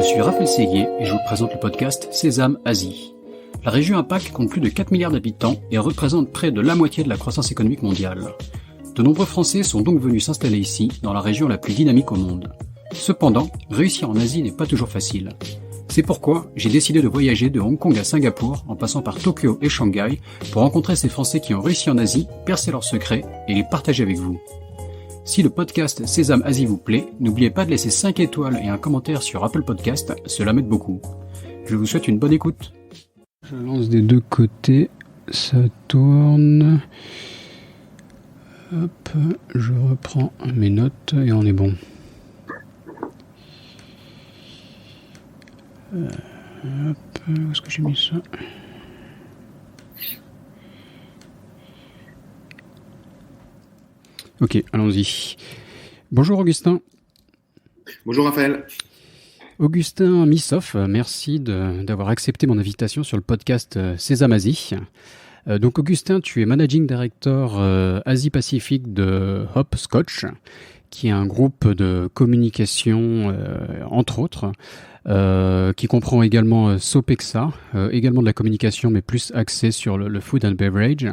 suis Raphaël Séguier et je vous présente le podcast Sésame Asie. La région APAC compte plus de 4 milliards d'habitants et représente près de la moitié de la croissance économique mondiale. De nombreux Français sont donc venus s'installer ici, dans la région la plus dynamique au monde. Cependant, réussir en Asie n'est pas toujours facile. C'est pourquoi j'ai décidé de voyager de Hong Kong à Singapour, en passant par Tokyo et Shanghai, pour rencontrer ces Français qui ont réussi en Asie, percer leurs secrets et les partager avec vous. Si le podcast Sésame Asie vous plaît, n'oubliez pas de laisser 5 étoiles et un commentaire sur Apple Podcast, cela m'aide beaucoup. Je vous souhaite une bonne écoute. Je lance des deux côtés, ça tourne. Hop, je reprends mes notes et on est bon. Hop, où est-ce que j'ai mis ça ? Ok, allons-y. Bonjour Augustin. Bonjour Raphaël. Augustin Missoff, merci d'avoir accepté mon invitation sur le podcast Sésame Asie. Donc Augustin, tu es Managing Director Asie-Pacifique de Hopscotch, qui est un groupe de communication, entre autres, qui comprend également Sopexa, également de la communication, mais plus axée sur le food and beverage.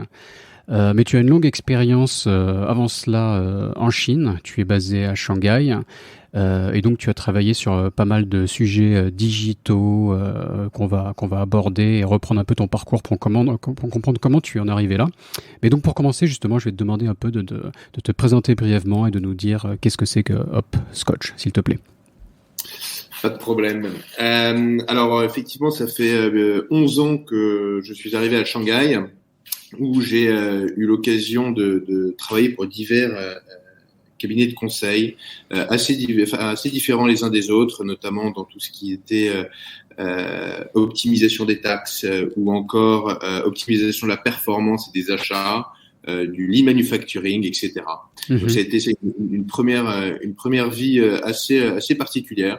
Mais tu as une longue expérience avant cela en Chine. Tu es basé à Shanghai et donc tu as travaillé sur pas mal de sujets digitaux qu'on va aborder et reprendre un peu ton parcours pour comprendre comment tu en es arrivé là. Mais donc pour commencer justement, je vais te demander un peu de te présenter brièvement et de nous dire qu'est-ce que c'est que Hopscotch, s'il te plaît. Pas de problème. Alors effectivement, ça fait 11 ans que je suis arrivé à Shanghai, où j'ai eu l'occasion de travailler pour divers cabinets de conseil assez différents les uns des autres, notamment dans tout ce qui était optimisation des taxes ou encore optimisation de la performance et des achats, du lean manufacturing, etc. Donc ça a été une première vie assez particulière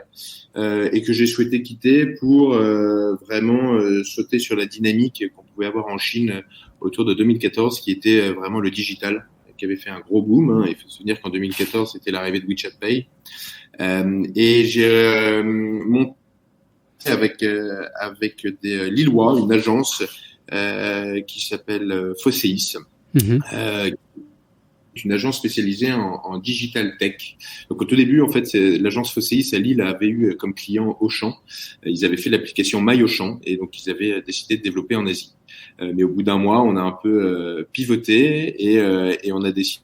et que j'ai souhaité quitter pour vraiment sauter sur la dynamique qu'on pouvait avoir en Chine autour de 2014, qui était vraiment le digital, qui avait fait un gros boom. Il faut se souvenir qu'en 2014, c'était l'arrivée de WeChat Pay. Et j'ai monté avec des Lillois, une agence qui s'appelle Fosseis, une agence spécialisée en digital tech. Donc au tout début, en fait, l'agence Fosseis à Lille avait eu comme client Auchan. Ils avaient fait l'application My Auchan et donc ils avaient décidé de développer en Asie. Mais au bout d'un mois, on a un peu pivoté et on a décidé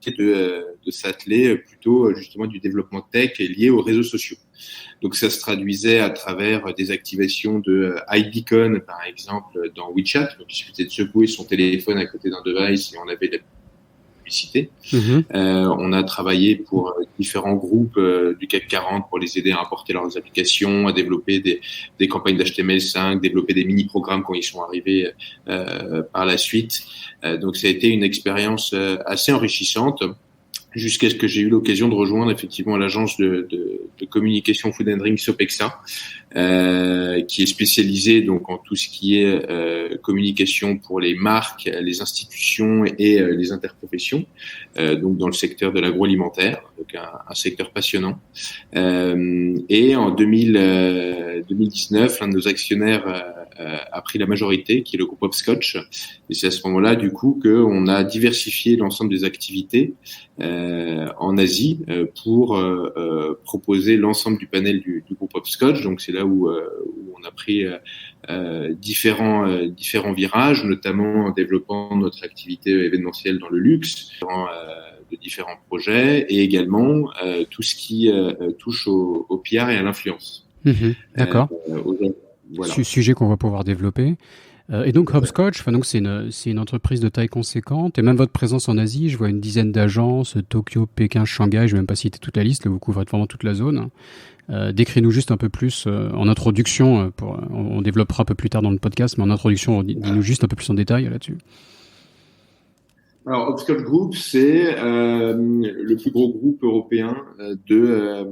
de s'atteler plutôt justement du développement tech lié aux réseaux sociaux. Donc ça se traduisait à travers des activations de iBeacon, par exemple, dans WeChat. Donc il suffisait de secouer son téléphone à côté d'un device et on avait de la publicité. On a travaillé pour différents groupes du CAC 40 pour les aider à importer leurs applications, à développer des campagnes d'HTML5, développer des mini-programmes quand ils sont arrivés par la suite. Donc ça a été une expérience assez enrichissante, jusqu'à ce que j'ai eu l'occasion de rejoindre effectivement l'agence de communication Food and Drink Sopexa, qui est spécialisée donc en tout ce qui est communication pour les marques, les institutions et les interprofessions, donc dans le secteur de l'agroalimentaire, donc un secteur passionnant. Et en 2019, l'un de nos actionnaires a pris la majorité, qui est le groupe Hopscotch, et c'est à ce moment-là du coup qu'on a diversifié l'ensemble des activités en Asie pour proposer l'ensemble du panel du groupe Hopscotch. Donc c'est là où on a pris différents virages, notamment en développant notre activité événementielle dans le luxe, de différents projets, et également tout ce qui touche au PR et à l'influence. D'accord. Voilà. Sujet qu'on va pouvoir développer. Et donc Hopscotch, donc c'est une entreprise de taille conséquente, et même votre présence en Asie, je vois une dizaine d'agences, Tokyo, Pékin, Shanghai, je vais même pas citer toute la liste, là, vous couvrez vraiment toute la zone. Décris-nous juste un peu plus en introduction, on développera un peu plus tard dans le podcast, mais en introduction, dis-nous juste un peu plus en détail là-dessus. Alors Hopscotch Group, c'est le plus gros groupe européen de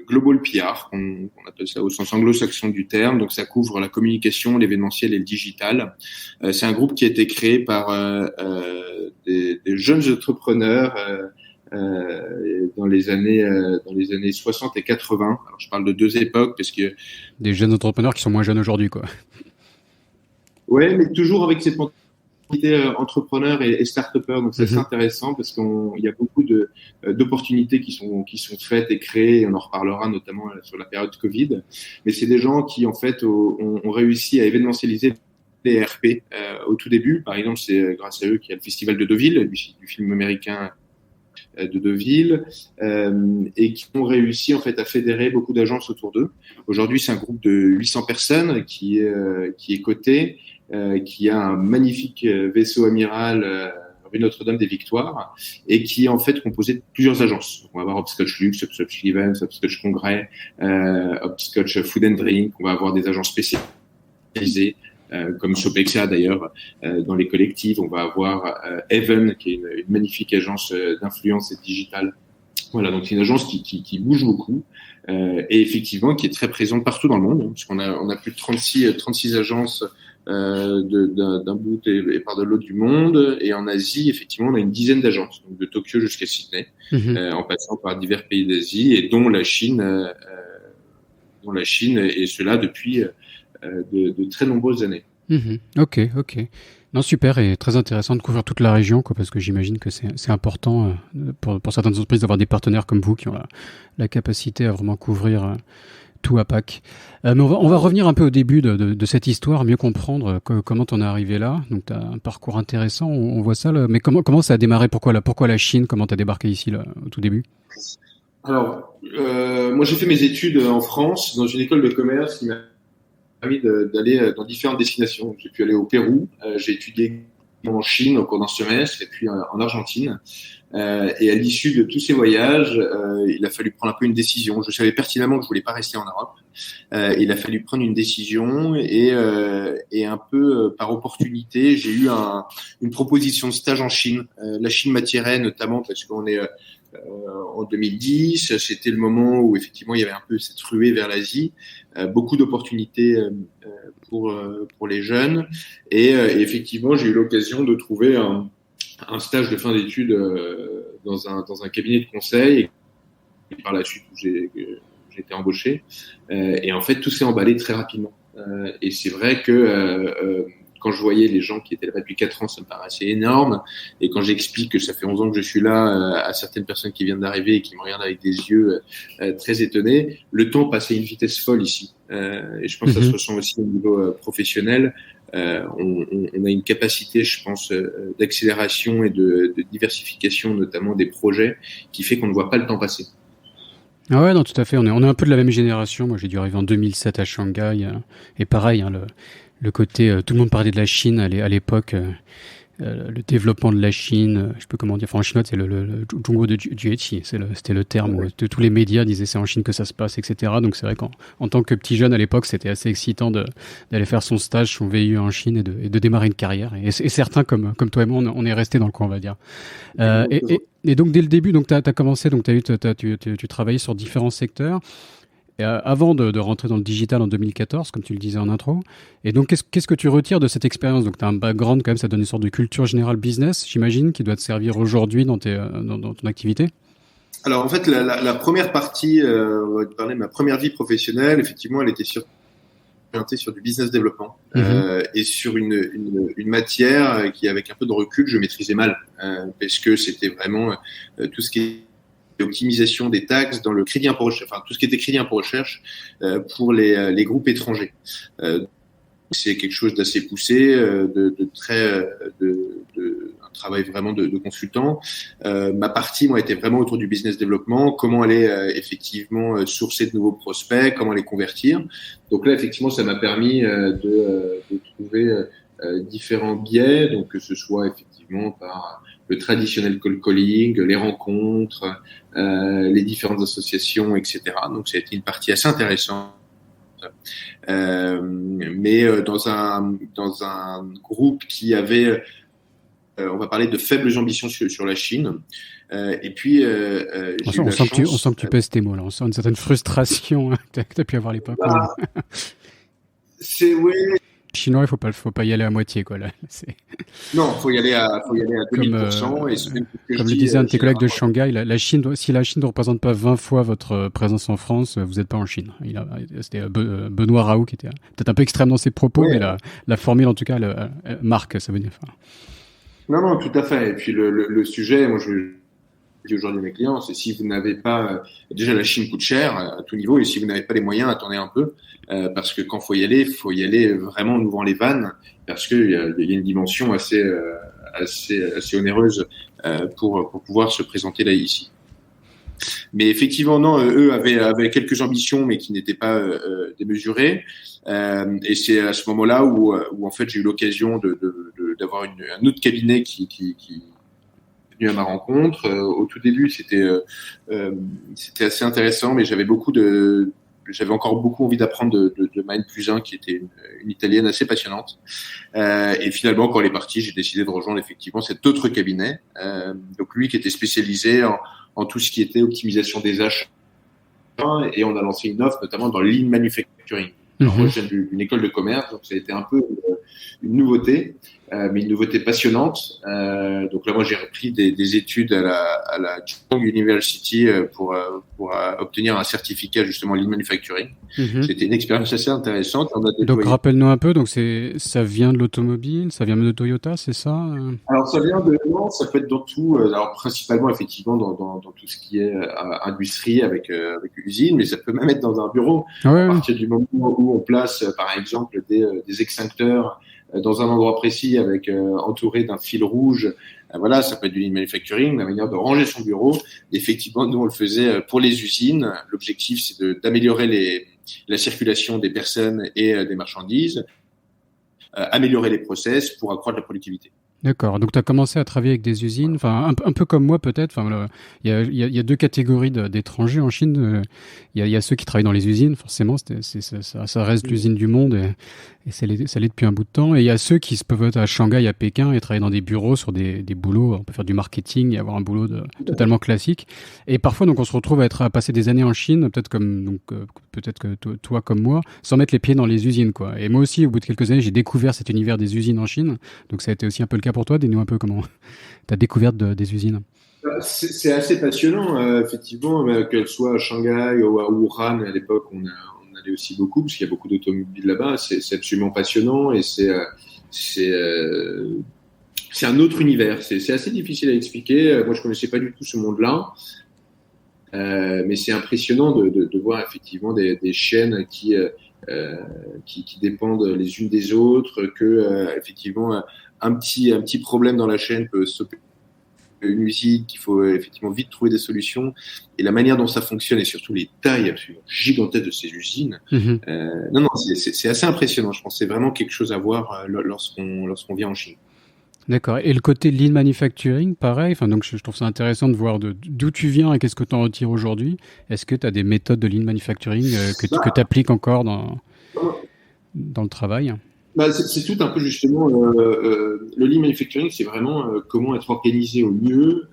Global PR, on appelle ça au sens anglo-saxon du terme. Donc ça couvre la communication, l'événementiel et le digital. C'est un groupe qui a été créé par des jeunes entrepreneurs dans les années 60 et 80. Alors, je parle de deux époques parce que des jeunes entrepreneurs qui sont moins jeunes aujourd'hui, quoi. ouais, mais toujours avec cette mentalité entrepreneur et start-upper. Donc, c'est intéressant parce qu'il y a beaucoup d'opportunités qui sont faites et créées. Et on en reparlera notamment sur la période Covid. Mais c'est des gens qui, en fait, ont réussi à événementialiser les RP au tout début. Par exemple, c'est grâce à eux qu'il y a le festival de Deauville, du film américain de Deauville, et qui ont réussi en fait à fédérer beaucoup d'agences autour d'eux. Aujourd'hui, c'est un groupe de 800 personnes qui est coté, qui a un magnifique vaisseau amiral rue Notre-Dame des Victoires, et qui est en fait composé de plusieurs agences. On va avoir Hopscotch Luxe, Hopscotch Events, Hopscotch Congrès, Hopscotch Food and Drink. On va avoir des agences spécialisées comme Sopexia d'ailleurs, dans les collectives. On va avoir Even, qui est une magnifique agence d'influence et digitale. Voilà, donc c'est une agence qui bouge beaucoup et effectivement qui est très présente partout dans le monde, hein, puisqu'on a plus de 36 agences d'un bout et par de l'autre du monde. Et en Asie, effectivement, on a une dizaine d'agences, donc de Tokyo jusqu'à Sydney, en passant par divers pays d'Asie, et dont la Chine, et cela depuis de très nombreuses années. Ok. Non, super, et très intéressant de couvrir toute la région, quoi, parce que j'imagine que c'est important pour certaines entreprises d'avoir des partenaires comme vous qui ont la capacité à vraiment couvrir tout APAC. Mais on va revenir un peu au début de cette histoire, mieux comprendre comment t'en es arrivé là. Donc t'as un parcours intéressant, on voit ça là. Mais comment ça a démarré? Pourquoi la Chine? Comment t'as débarqué ici là, au tout début? Alors, moi j'ai fait mes études en France dans une école de commerce qui m'a permis d'aller dans différentes destinations. J'ai pu aller au Pérou, j'ai étudié en Chine au cours d'un semestre, et puis en Argentine. Et à l'issue de tous ces voyages, il a fallu prendre un peu une décision. Je savais pertinemment que je voulais pas rester en Europe. Il a fallu prendre une décision, et un peu par opportunité, j'ai eu une proposition de stage en Chine. La Chine m'attirait notamment parce qu'on est en 2010, c'était le moment où effectivement il y avait un peu cette ruée vers l'Asie, beaucoup d'opportunités pour les jeunes, et effectivement j'ai eu l'occasion de trouver un stage de fin d'études dans un cabinet de conseil, et par la suite où j'ai été embauché, et en fait tout s'est emballé très rapidement, et c'est vrai que quand je voyais les gens qui étaient là depuis 4 ans, ça me paraissait énorme. Et quand j'explique que ça fait 11 ans que je suis là à certaines personnes qui viennent d'arriver et qui me regardent avec des yeux très étonnés, le temps passe à une vitesse folle ici. Et je pense que ça se ressent aussi au niveau professionnel. On a une capacité, je pense, d'accélération et de diversification, notamment des projets, qui fait qu'on ne voit pas le temps passer. Ah ouais, non, tout à fait. On est un peu de la même génération. Moi, j'ai dû arriver en 2007 à Shanghai. Et pareil, hein, le côté, tout le monde parlait de la Chine à l'époque, le développement de la Chine, je sais pas comment dire, enfin en chinois c'est le Zhongguo de Jueqi, c'était le terme où tous les médias disaient c'est en Chine que ça se passe, etc. Donc c'est vrai qu'en tant que petit jeune à l'époque, c'était assez excitant d'aller faire son stage, son VIE en Chine et de démarrer une carrière. Et certains comme toi et moi, on est restés dans le coin, on va dire. Et donc dès le début, donc t'as commencé, donc tu travaillais sur différents secteurs. Avant de rentrer dans le digital en 2014, comme tu le disais en intro. Et donc, qu'est-ce que tu retires de cette expérience? Donc, tu as un background quand même, ça donne une sorte de culture générale business, j'imagine, qui doit te servir aujourd'hui dans ton activité. Alors, en fait, la première partie, on va te parler de ma première vie professionnelle. Effectivement, elle était orientée sur du business développement, et sur une matière qui, avec un peu de recul, je maîtrisais mal, parce que c'était vraiment tout ce qui est optimisation des taxes dans le crédit impôt recherche, enfin tout ce qui était crédit impôt recherche pour les groupes étrangers. C'est quelque chose d'assez poussé, un travail vraiment de consultant. Ma partie, moi, était vraiment autour du business développement, comment aller effectivement sourcer de nouveaux prospects, comment les convertir. Donc là, effectivement, ça m'a permis de trouver différents biais, donc que ce soit effectivement par le traditionnel cold calling, les rencontres, les différentes associations, etc. Donc ça a été une partie assez intéressante. Mais dans un groupe qui avait, on va parler de faibles ambitions sur la Chine. Et puis, on sent que tu pèses tes mots là. On sent une certaine frustration que tu as pu avoir à l'époque. Oui. Chinois, faut pas y aller à moitié, quoi, là. Non, faut y aller à 2000%. Et comme le disait un de tes collègues de Shanghai, la Chine, si la Chine ne représente pas 20 fois votre présence en France, vous n'êtes pas en Chine. C'était Benoît Raoult qui était peut-être un peu extrême dans ses propos, mais la formule, en tout cas, elle marque, ça veut dire. Non, tout à fait. Et puis le sujet, moi je dis aujourd'hui à mes clients, c'est si vous n'avez pas, déjà la Chine coûte cher à tout niveau, et si vous n'avez pas les moyens, attendez un peu, parce que quand faut y aller vraiment en ouvrant les vannes, parce que il y a une dimension assez onéreuse pour pouvoir se présenter là ici. Mais effectivement, non, eux avaient quelques ambitions, mais qui n'étaient pas démesurées. Et c'est à ce moment-là où en fait j'ai eu l'occasion d'avoir un autre cabinet qui est venu à ma rencontre. Au tout début, c'était assez intéressant, mais j'avais encore beaucoup envie d'apprendre de Maine Plus 1, qui était une italienne assez passionnante. Et finalement, quand elle est partie, j'ai décidé de rejoindre effectivement cet autre cabinet. Donc lui qui était spécialisé en tout ce qui était optimisation des achats, et on a lancé une offre notamment dans le lean manufacturing. Alors moi, je viens d'une école de commerce, donc ça a été un peu une nouveauté, mais une nouveauté passionnante. Donc là, moi, j'ai repris des études à la Chong University pour obtenir un certificat justement Lean Manufacturing. C'était une expérience assez intéressante. Donc rappelle-nous un peu. Donc ça vient de l'automobile, ça vient de Toyota, c'est ça? Alors ça peut être dans tout. Alors principalement effectivement dans tout ce qui est industrie avec usine, mais ça peut même être dans un bureau. À partir du moment où on place par exemple des extincteurs dans un endroit précis avec entouré d'un fil rouge, voilà, ça peut être du lean manufacturing, la manière de ranger son bureau. Effectivement, nous on le faisait pour les usines. L'objectif c'est d'améliorer la circulation des personnes et des marchandises, améliorer les process pour accroître la productivité. D'accord. Donc, tu as commencé à travailler avec des usines, enfin, un peu comme moi peut-être. Enfin, il y a deux catégories d'étrangers en Chine. Il y a ceux qui travaillent dans les usines, forcément. Ça reste l'usine du monde et ça l'est depuis un bout de temps. Et il y a ceux qui se peuvent être à Shanghai, à Pékin et travailler dans des bureaux sur des boulots. On peut faire du marketing et avoir un boulot totalement classique. Et parfois, donc, on se retrouve à passer des années en Chine, peut-être que toi comme moi, sans mettre les pieds dans les usines, quoi. Et moi aussi, au bout de quelques années, j'ai découvert cet univers des usines en Chine. Donc, ça a été aussi un peu le cas pour toi. Dis-nous un peu comment ta découverte des usines. C'est assez passionnant, effectivement, qu'elle soit à Shanghai ou à Wuhan. À l'époque, on allait aussi beaucoup parce qu'il y a beaucoup d'automobiles là-bas. C'est absolument passionnant et c'est un autre univers. C'est assez difficile à expliquer. Moi, je connaissais pas du tout ce monde-là. Mais c'est impressionnant de voir effectivement des chaînes qui dépendent les unes des autres, que effectivement un petit problème dans la chaîne peut stopper une usine, qu'il faut effectivement vite trouver des solutions, et la manière dont ça fonctionne et surtout les tailles absolument gigantesques de ces usines. Non, c'est assez impressionnant. Je pense que c'est vraiment quelque chose à voir lorsqu'on vient en Chine. D'accord. Et le côté lean manufacturing, pareil. Enfin, donc je trouve ça intéressant de voir d'où tu viens et qu'est-ce que tu en retires aujourd'hui. Est-ce que tu as des méthodes de lean manufacturing que tu appliques encore dans le travail? C'est tout un peu justement le lean manufacturing, c'est vraiment comment être organisé au mieux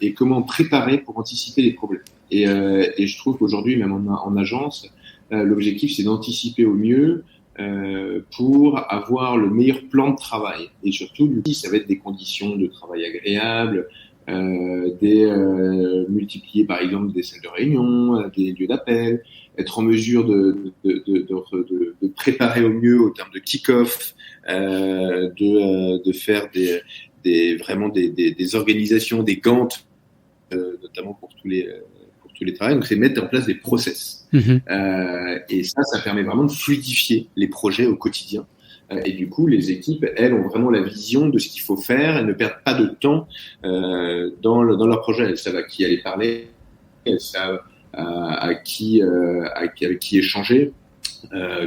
et comment préparer pour anticiper les problèmes. Et je trouve qu'aujourd'hui, même en agence, l'objectif c'est d'anticiper au mieux pour avoir le meilleur plan de travail. Et surtout, ça va être des conditions de travail agréables, multiplier par exemple des salles de réunion, des lieux d'appel, être en mesure de préparer au mieux au terme de kick-off, de faire vraiment des organisations, des gantes, notamment pour tous les travails. Donc c'est mettre en place des process. Et ça permet vraiment de fluidifier les projets au quotidien. Et du coup, les équipes, elles, ont vraiment la vision de ce qu'il faut faire. Elles ne perdent pas de temps dans leur projet. Elles savent à qui aller parler, elles savent avec qui échanger,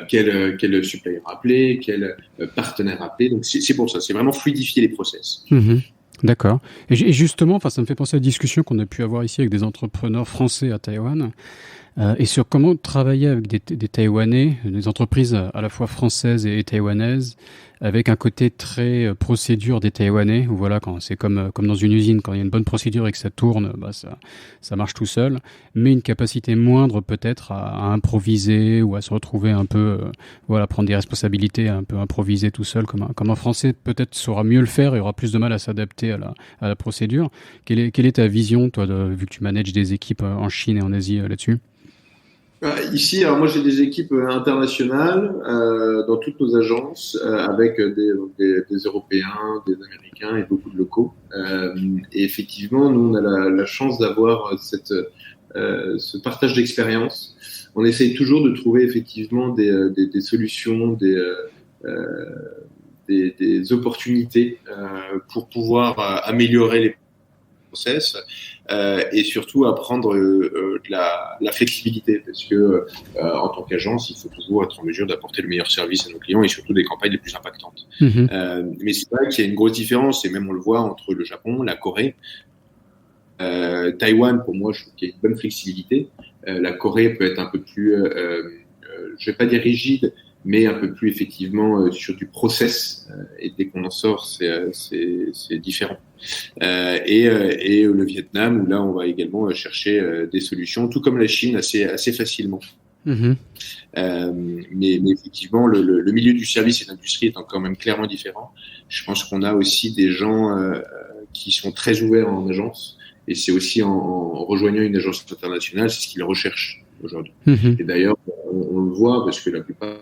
quel supplier appeler, quel partenaire appeler. Donc c'est pour ça, c'est vraiment fluidifier les process. D'accord. Et justement, enfin, ça me fait penser à la discussion qu'on a pu avoir ici avec des entrepreneurs français à Taïwan. Et sur comment travailler avec des Taïwanais, des entreprises à la fois françaises et taïwanaises, avec un côté très procédure des Taïwanais, où voilà, quand c'est comme dans une usine, quand il y a une bonne procédure et que ça tourne, bah ça marche tout seul, mais une capacité moindre peut-être à improviser ou à se retrouver un peu, voilà, prendre des responsabilités, un peu improviser tout seul, comme un Français peut-être saura mieux le faire et aura plus de mal à s'adapter à la procédure. Quelle est ta vision, toi, vu que tu manages des équipes en Chine et en Asie là-dessus? Ici, alors moi j'ai des équipes internationales dans toutes nos agences avec des Européens, des Américains et beaucoup de locaux. Et effectivement, nous on a la chance d'avoir ce partage d'expérience. On essaye toujours de trouver effectivement des solutions, des opportunités pour pouvoir améliorer les process et surtout apprendre de la flexibilité parce que en tant qu'agence, il faut toujours être en mesure d'apporter le meilleur service à nos clients et surtout des campagnes les plus impactantes. Mais c'est vrai qu'il y a une grosse différence et même on le voit entre le Japon, la Corée. Taïwan, pour moi, je trouve qu'il y a une bonne flexibilité. La Corée peut être un peu plus, je vais pas dire rigide, mais un peu plus effectivement sur du process. Et dès qu'on en sort, c'est différent. Et le Vietnam, où là, on va également chercher des solutions, tout comme la Chine, assez facilement. Mais effectivement, le milieu du service et de l'industrie étant quand même clairement différent, je pense qu'on a aussi des gens qui sont très ouverts en agence. Et c'est aussi en rejoignant une agence internationale, c'est ce qu'ils recherchent aujourd'hui. Et d'ailleurs, on le voit parce que la plupart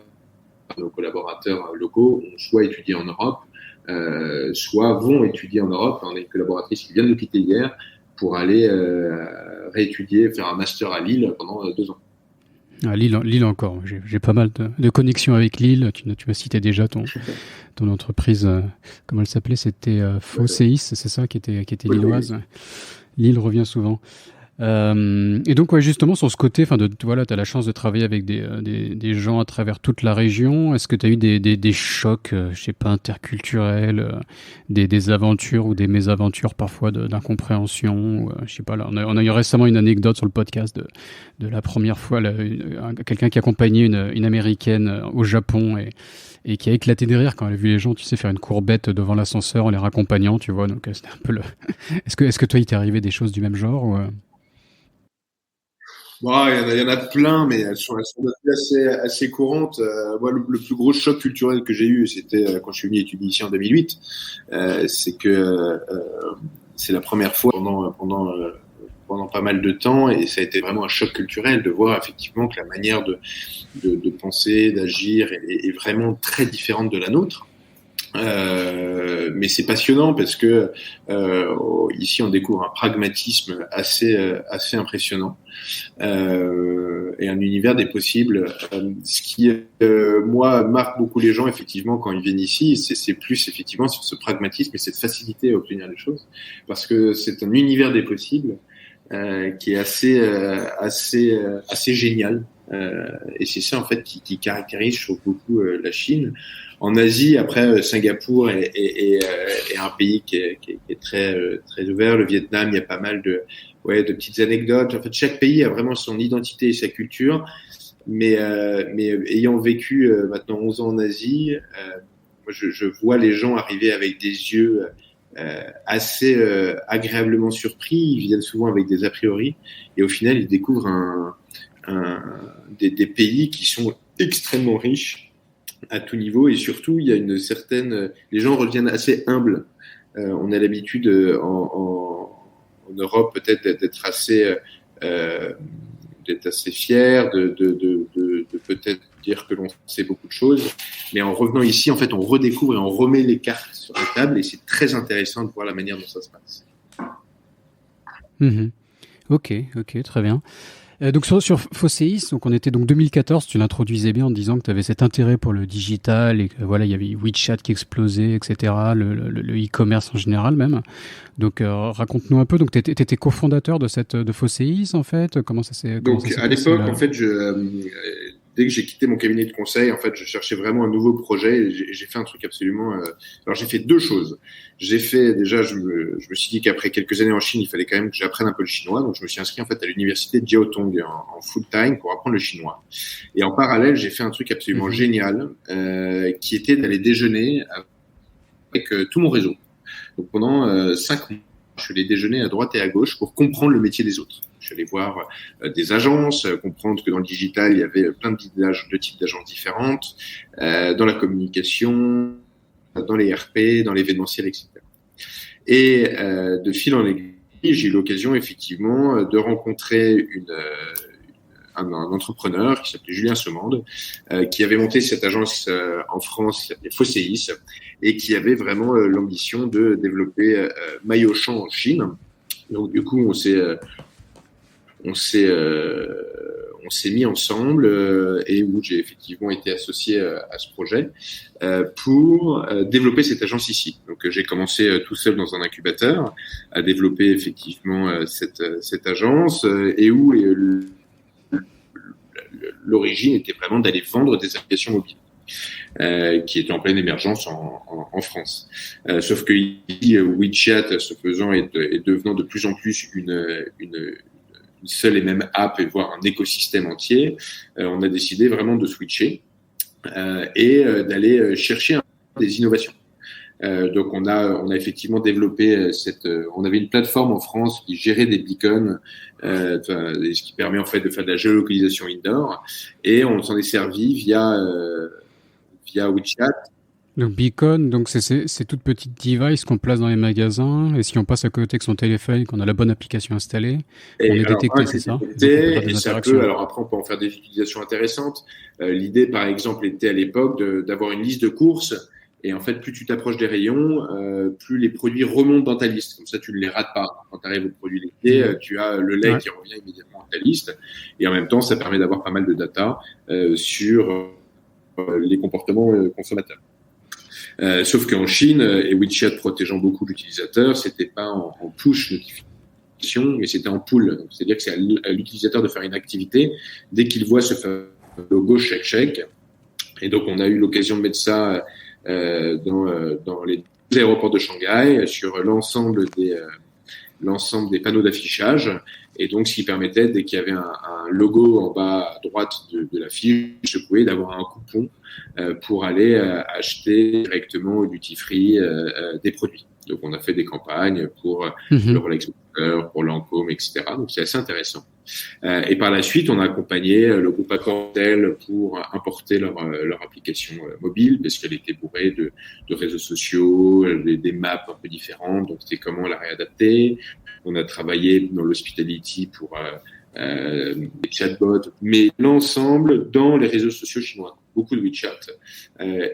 de nos collaborateurs locaux ont soit étudié en Europe, soit vont étudier en Europe. On a une collaboratrice qui vient de nous quitter hier pour aller réétudier, faire un master à Lille pendant 2 ans. À Lille encore. J'ai pas mal de connexions avec Lille. Tu m'as cité déjà ton entreprise. Comment elle s'appelait? C'était Fosséis, c'est ça, qui était lilloise. Oui. Lille revient souvent. Et donc, ouais, justement, sur ce côté, voilà, tu as la chance de travailler avec des gens à travers toute la région. Est-ce que tu as eu des chocs, je sais pas, interculturels, des aventures ou des mésaventures parfois d'incompréhension je sais pas, là, on a eu récemment une anecdote sur le podcast de la première fois, quelqu'un qui accompagnait une Américaine au Japon et qui a éclaté de rire quand elle a vu les gens, tu sais, faire une courbette devant l'ascenseur en les raccompagnant, tu vois. Donc, c'était un peu le... Est-ce que toi, il t'est arrivé des choses du même genre ou Bon, il y en a plein, mais elles sont assez courantes. Moi, le plus gros choc culturel que j'ai eu, c'était quand je suis venu étudier ici en 2008. C'est que c'est la première fois pendant pas mal de temps, et ça a été vraiment un choc culturel de voir effectivement que la manière de penser, d'agir est vraiment très différente de la nôtre. Mais c'est passionnant parce que ici on découvre un pragmatisme assez impressionnant et un univers des possibles. Ce qui moi marque beaucoup les gens effectivement quand ils viennent ici, c'est plus effectivement sur ce pragmatisme et cette facilité à obtenir les choses, parce que c'est un univers des possibles qui est assez génial. Et c'est ça en fait qui caractérise, je trouve, beaucoup la Chine. En Asie, après, Singapour est un pays qui est très ouvert. Le Vietnam, il y a pas mal de petites anecdotes. En fait, chaque pays a vraiment son identité et sa culture. Mais ayant vécu maintenant 11 ans en Asie, moi, je vois les gens arriver avec des yeux assez agréablement surpris. Ils viennent souvent avec des a priori, et au final, ils découvrent des pays qui sont extrêmement riches à tout niveau, et surtout, il y a une certaine... Les gens reviennent assez humbles. On a l'habitude en Europe peut-être d'être assez fier, de peut-être dire que l'on sait beaucoup de choses, mais en revenant ici, en fait, on redécouvre et on remet les cartes sur la table, et c'est très intéressant de voir la manière dont ça se passe. Ok, très bien. Donc sur Fosséis, donc on était donc 2014, tu l'introduisais bien en disant que tu avais cet intérêt pour le digital et que voilà, il y avait WeChat qui explosait, etc., le e-commerce en général même. Donc raconte-nous un peu, donc tu étais cofondateur de Fosséis en fait, comment ça s'est Donc à l'époque, en fait, dès que j'ai quitté mon cabinet de conseil, en fait, je cherchais vraiment un nouveau projet. Et j'ai fait un truc absolument. Alors, j'ai fait deux choses. J'ai fait déjà, je me suis dit qu'après quelques années en Chine, il fallait quand même que j'apprenne un peu le chinois. Donc, je me suis inscrit en fait à l'université de Jiaotong en full time pour apprendre le chinois. Et en parallèle, j'ai fait un truc absolument génial, qui était d'aller déjeuner avec tout mon réseau. Donc, pendant 5 mois, je suis allé déjeuner à droite et à gauche pour comprendre le métier des autres. Je suis allé voir des agences, comprendre que dans le digital, il y avait plein de types d'agences différentes, dans la communication, dans les RP, dans l'événementiel, etc. Et de fil en aiguille, j'ai eu l'occasion effectivement de rencontrer un entrepreneur qui s'appelait Julien Semande, qui avait monté cette agence en France qui s'appelait Fosséis et qui avait vraiment l'ambition de développer Maillotchamp en Chine. Donc du coup, on s'est mis ensemble et où j'ai effectivement été associé à ce projet pour développer cette agence ici. Donc j'ai commencé tout seul dans un incubateur à développer effectivement cette agence et où l'origine était vraiment d'aller vendre des applications mobiles. Qui était en pleine émergence en France. Sauf que ici, WeChat, ce faisant, est devenant de plus en plus une seule et même app et voire un écosystème entier. On a décidé vraiment de switcher et d'aller chercher des innovations. Donc on a effectivement développé on avait une plateforme en France qui gérait des beacons, ce qui permet en fait de faire de la géolocalisation indoor, et on s'en est servi via WeChat. Donc Beacon, donc c'est toute petite device qu'on place dans les magasins, et si on passe à côté avec son téléphone, qu'on a la bonne application installée, on est détecté, c'est ça? Et ça peut, alors après on peut en faire des utilisations intéressantes. L'idée par exemple était à l'époque d'avoir une liste de courses, et en fait plus tu t'approches des rayons, plus les produits remontent dans ta liste. Comme ça tu ne les rates pas. Quand tu arrives aux produits laitiers, tu as le lait qui revient immédiatement dans ta liste, et en même temps ça permet d'avoir pas mal de data sur les comportements consommateurs. Sauf qu'en Chine, et WeChat protégeant beaucoup l'utilisateur, c'était pas en push notification, mais c'était en pull. Donc, c'est-à-dire que c'est à l'utilisateur de faire une activité dès qu'il voit ce logo check. Et donc, on a eu l'occasion de mettre ça dans les aéroports de Shanghai, sur l'ensemble des panneaux d'affichage. Et donc, ce qui permettait, dès qu'il y avait un logo en bas à droite de l'affiche, je pouvais d'avoir un coupon pour aller acheter directement au duty free des produits. Donc, on a fait des campagnes pour le Rolex Walker, pour Lancôme, etc. Donc, c'est assez intéressant. Et par la suite, on a accompagné le groupe Accordel pour importer leur application mobile, parce qu'elle était bourrée de réseaux sociaux, des maps un peu différentes. Donc, c'était comment la réadapter. On a travaillé dans l'hospitality pour des chatbots, mais l'ensemble dans les réseaux sociaux chinois, beaucoup de WeChat.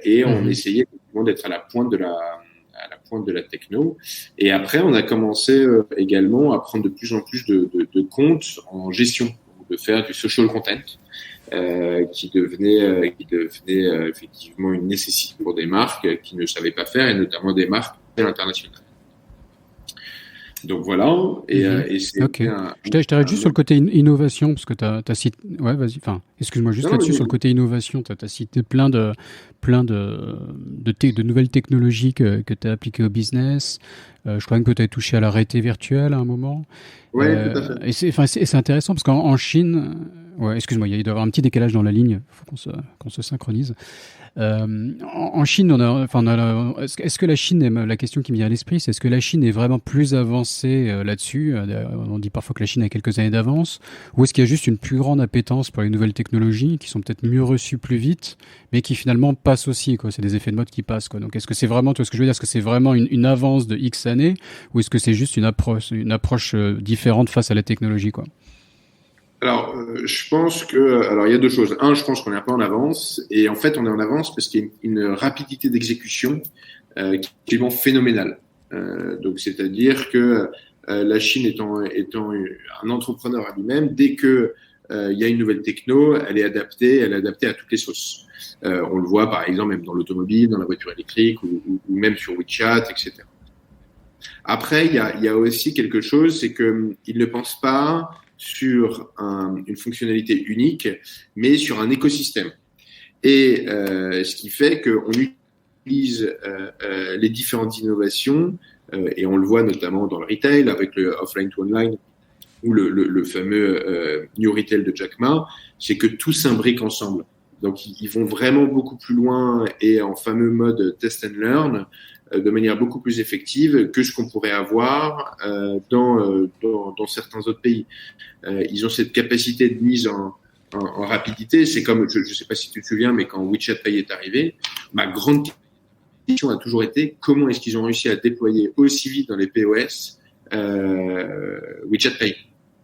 Et on essayait d'être à la pointe de la techno. Et après, on a commencé également à prendre de plus en plus de comptes en gestion, de faire du social content, qui devenait effectivement une nécessité pour des marques qui ne savaient pas faire, et notamment des marques internationales. Donc voilà, et c'est je t'arrête juste sur le côté innovation, parce que t'as cité, ouais, vas-y, enfin, excuse-moi, juste là-dessus, sur le côté innovation, t'as cité plein de nouvelles technologies que t'as appliquées au business. Je crois que tu as touché à la réalité virtuelle à un moment. Ouais, tout à fait. Et c'est intéressant parce qu'en Chine, ouais, excuse-moi, il doit y avoir un petit décalage dans la ligne, faut qu'on se synchronise. En Chine, est-ce que la Chine, la question qui me vient à l'esprit, c'est est-ce que la Chine est vraiment plus avancée là-dessus? On dit parfois que la Chine a quelques années d'avance, ou est-ce qu'il y a juste une plus grande appétence pour les nouvelles technologies qui sont peut-être mieux reçues plus vite, mais qui finalement passent aussi, quoi. C'est des effets de mode qui passent, quoi. Donc, est-ce que c'est vraiment, tu vois ce que je veux dire, est-ce que c'est vraiment une avance de X années, ou est-ce que c'est juste une approche différente face à la technologie, quoi? Alors, je pense alors il y a deux choses. Un, je pense qu'on est un peu en avance, et en fait, on est en avance parce qu'il y a une rapidité d'exécution qui est absolument phénoménale. Donc, c'est-à-dire que la Chine étant un entrepreneur à lui-même, dès que il y a une nouvelle techno, elle est adaptée à toutes les sauces. On le voit par exemple même dans l'automobile, dans la voiture électrique, ou même sur WeChat, etc. Après, il y a aussi quelque chose, c'est que ils ne pensent pas sur une fonctionnalité unique, mais sur un écosystème. Et ce qui fait qu'on utilise les différentes innovations, et on le voit notamment dans le retail avec le offline to online ou le fameux New Retail de Jack Ma, c'est que tout s'imbrique ensemble. Donc, ils vont vraiment beaucoup plus loin et en fameux mode test and learn de manière beaucoup plus effective que ce qu'on pourrait avoir dans certains autres pays. Ils ont cette capacité de mise en rapidité. C'est comme, je ne sais pas si tu te souviens, mais quand WeChat Pay est arrivé, ma grande question a toujours été comment est-ce qu'ils ont réussi à déployer aussi vite dans les POS WeChat Pay.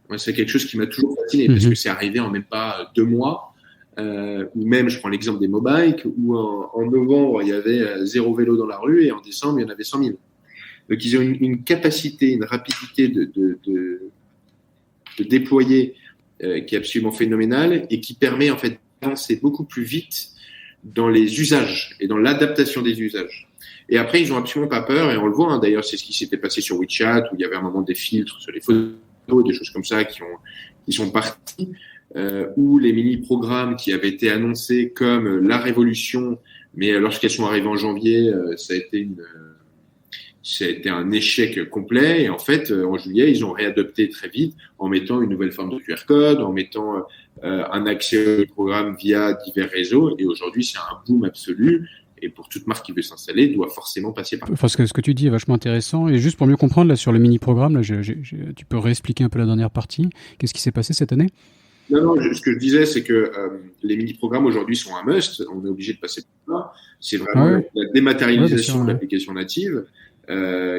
Moi, c'est quelque chose qui m'a toujours fasciné parce que c'est arrivé en même pas 2 mois. Ou même, je prends l'exemple des Mobike, où en novembre, il y avait 0 vélo dans la rue et en décembre, il y en avait 100 000. Donc, ils ont une capacité, une rapidité de déployer qui est absolument phénoménale et qui permet en fait d'avancer beaucoup plus vite dans les usages et dans l'adaptation des usages. Et après, ils ont absolument pas peur et on le voit. Hein, d'ailleurs, c'est ce qui s'était passé sur WeChat où il y avait un moment des filtres sur les photos, des choses comme ça qui sont partis. Ou les mini-programmes qui avaient été annoncés comme la révolution, mais lorsqu'elles sont arrivées en janvier, ça a été un échec complet. Et en fait, en juillet, ils ont réadopté très vite en mettant une nouvelle forme de QR code, en mettant un accès au programme via divers réseaux. Et aujourd'hui, c'est un boom absolu. Et pour toute marque qui veut s'installer, doit forcément passer par là. Parce que ce que tu dis est vachement intéressant. Et juste pour mieux comprendre, là, sur le mini-programme, là, tu peux réexpliquer un peu la dernière partie. Qu'est-ce qui s'est passé cette année ? Non, ce que je disais, c'est que les mini-programmes aujourd'hui sont un must. On est obligé de passer par là. C'est vraiment la dématérialisation de l'application native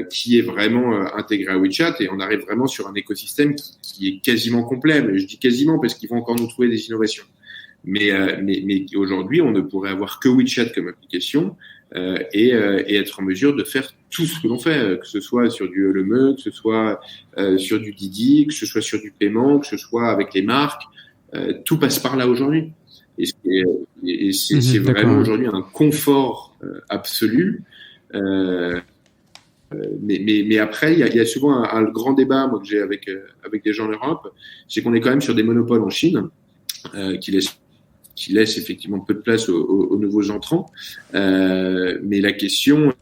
qui est vraiment intégrée à WeChat et on arrive vraiment sur un écosystème qui est quasiment complet. Mais je dis quasiment parce qu'ils vont encore nous trouver des innovations. Mais aujourd'hui, on ne pourrait avoir que WeChat comme application et être en mesure de faire tout ce que l'on fait, que ce soit sur du LME, que ce soit sur du Didi, que ce soit sur du paiement, que ce soit avec les marques. Tout passe par là aujourd'hui. Et c'est vraiment aujourd'hui un confort absolu. Mais après, il y a souvent un grand débat moi, que j'ai avec des gens en Europe, c'est qu'on est quand même sur des monopoles en Chine qui laissent effectivement peu de place aux nouveaux entrants. Mais la question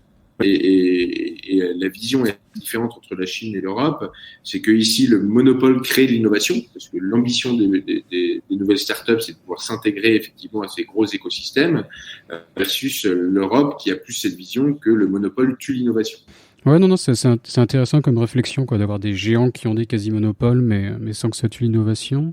et la vision est différente entre la Chine et l'Europe, c'est que ici le monopole crée l'innovation, parce que l'ambition des nouvelles startups, c'est de pouvoir s'intégrer effectivement à ces gros écosystèmes, versus l'Europe qui a plus cette vision que le monopole tue l'innovation. Ouais, non, c'est intéressant comme réflexion, quoi, d'avoir des géants qui ont des quasi-monopoles, mais sans que ça tue l'innovation.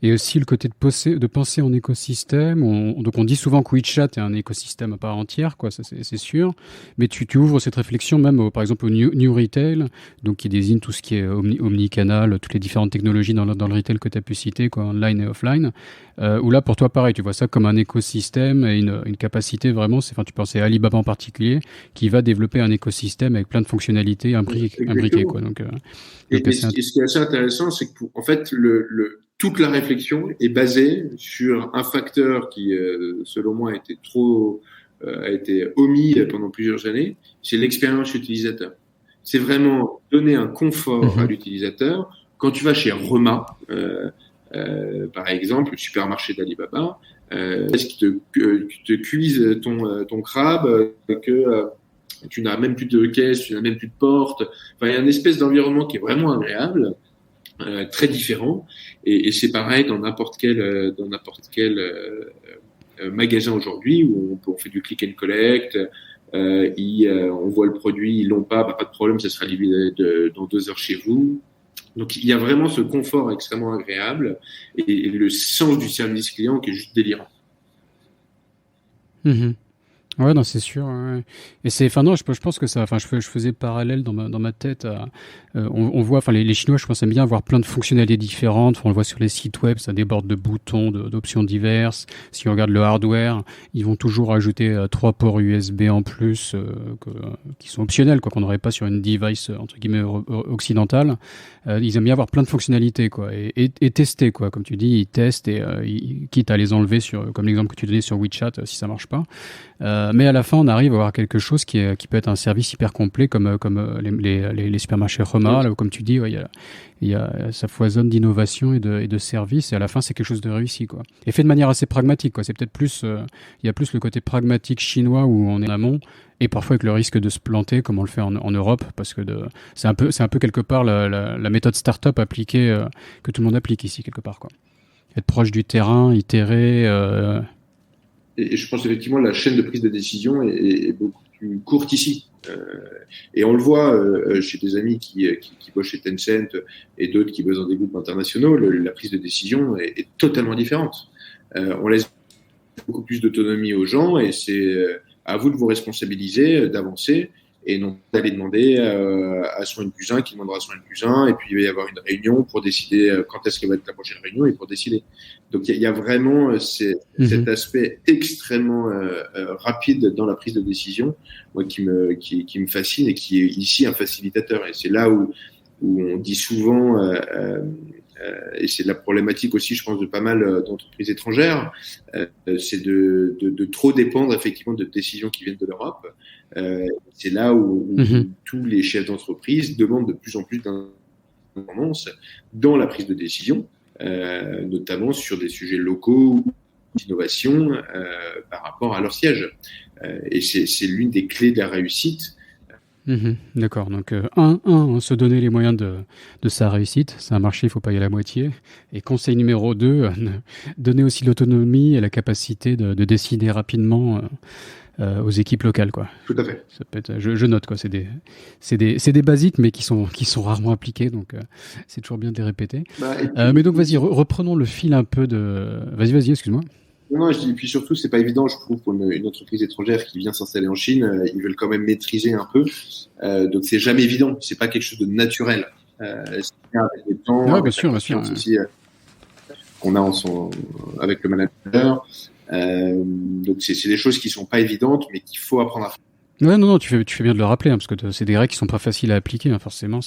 Et aussi le côté de penser en écosystème. Donc on dit souvent que WeChat est un écosystème à part entière, quoi, ça c'est sûr. Mais tu ouvres cette réflexion même, par exemple, au New Retail, donc qui désigne tout ce qui est omnicanal, toutes les différentes technologies dans le retail que tu as pu citer, quoi, online et offline. Où là, pour toi, pareil, tu vois ça comme un écosystème et une capacité vraiment, tu pensais à Alibaba en particulier, qui va développer un écosystème avec plein de fonctionnalités imbriquées, quoi. Donc, et ce qui est assez intéressant, c'est que en fait, toute la réflexion est basée sur un facteur qui, selon moi, a été omis pendant plusieurs années, c'est l'expérience utilisateur. C'est vraiment donner un confort à l'utilisateur. Quand tu vas chez Rema, par exemple, le supermarché d'Alibaba, est-ce qu'ils te cuisent ton crabe, que tu n'as même plus de caisse, tu n'as même plus de porte. Enfin, il y a une espèce d'environnement qui est vraiment agréable. Très différent et c'est pareil dans n'importe quel magasin aujourd'hui où on fait du click and collect, on voit le produit, ils l'ont pas de problème, ça sera livré dans 2 heures chez vous. Donc il y a vraiment ce confort extrêmement agréable et le sens du service client qui est juste délirant. Ouais, non, c'est sûr. Ouais. Et non, je pense que ça. Je faisais parallèle dans ma tête. On voit, les Chinois, je pense, aiment bien avoir plein de fonctionnalités différentes. On le voit sur les sites web, ça déborde de boutons, d'options diverses. Si on regarde le hardware, ils vont toujours ajouter 3 ports USB en plus, qui sont optionnels, quoi, qu'on n'aurait pas sur une device entre guillemets occidentale. Ils aiment bien avoir plein de fonctionnalités, quoi, et tester, quoi. Comme tu dis, ils testent et quitte à les enlever comme l'exemple que tu donnais sur WeChat si ça marche pas. Mais à la fin, on arrive à avoir quelque chose qui peut être un service hyper complet, comme les supermarchés Rema, là où, comme tu dis, ouais, ça foisonne d'innovation et de services, et à la fin, c'est quelque chose de réussi, quoi. Et fait de manière assez pragmatique, quoi. C'est peut-être plus, il y a plus le côté pragmatique chinois où on est en amont, et parfois avec le risque de se planter, comme on le fait en Europe, parce que c'est un peu quelque part la méthode start-up appliquée, que tout le monde applique ici, quelque part, quoi. Être proche du terrain, itérer. Et je pense effectivement la chaîne de prise de décision est beaucoup plus courte ici. Et on le voit chez des amis qui bossent chez Tencent et d'autres qui bossent dans des groupes internationaux, la prise de décision est totalement différente. On laisse beaucoup plus d'autonomie aux gens et c'est à vous de vous responsabiliser, d'avancer et non d'aller demander à son N+1 qui demandera à son N+1 et puis il va y avoir une réunion pour décider quand est-ce que va être la prochaine réunion et pour décider. Donc il y a vraiment cet aspect extrêmement rapide dans la prise de décision, moi qui me fascine et qui est ici un facilitateur. Et c'est là où on dit souvent et c'est la problématique aussi, je pense, de pas mal d'entreprises étrangères, c'est de trop dépendre effectivement de décisions qui viennent de l'Europe. C'est là où tous les chefs d'entreprise demandent de plus en plus d'indépendance dans la prise de décision, notamment sur des sujets locaux d'innovation par rapport à leur siège. Et c'est l'une des clés de la réussite. D'accord, donc se donner les moyens de sa réussite, c'est un marché, il faut pas y aller à moitié. Et conseil numéro 2, donner aussi l'autonomie et la capacité de décider rapidement aux équipes locales, quoi. Tout à fait. Ça peut être, je note, quoi. C'est des basiques, mais qui sont rarement appliqués, donc c'est toujours bien de les répéter. Mais donc vas-y, reprenons le fil un peu de. Vas-y, excuse-moi. Non, je dis, et puis surtout, c'est pas évident, je trouve, pour une entreprise étrangère qui vient s'installer en Chine, ils veulent quand même maîtriser un peu. Donc, c'est jamais évident. C'est pas quelque chose de naturel. C'est avec le temps, ouais, avec bien sûr, aussi qu'on a avec le manager. Donc, c'est des choses qui sont pas évidentes, mais qu'il faut apprendre à faire. Ouais, non, tu fais bien de le rappeler, hein, parce que c'est des règles qui sont pas faciles à appliquer, hein, forcément.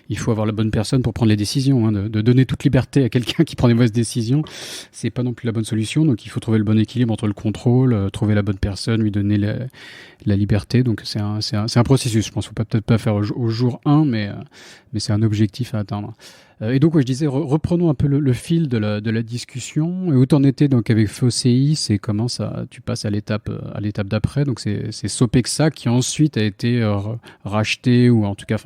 Il faut avoir la bonne personne pour prendre les décisions, hein, de donner toute liberté à quelqu'un qui prend des mauvaises décisions, c'est pas non plus la bonne solution. Donc il faut trouver le bon équilibre entre le contrôle, trouver la bonne personne, lui donner la liberté. Donc c'est un processus. Je pense qu'il faut peut-être pas faire au jour 1, mais c'est un objectif à atteindre. Et donc, je disais, reprenons un peu le fil de la discussion. Et où t'en étais donc avec FOCI, c'est comment tu passes à l'étape d'après. Donc, c'est Sopexa qui ensuite a été racheté, ou en tout cas,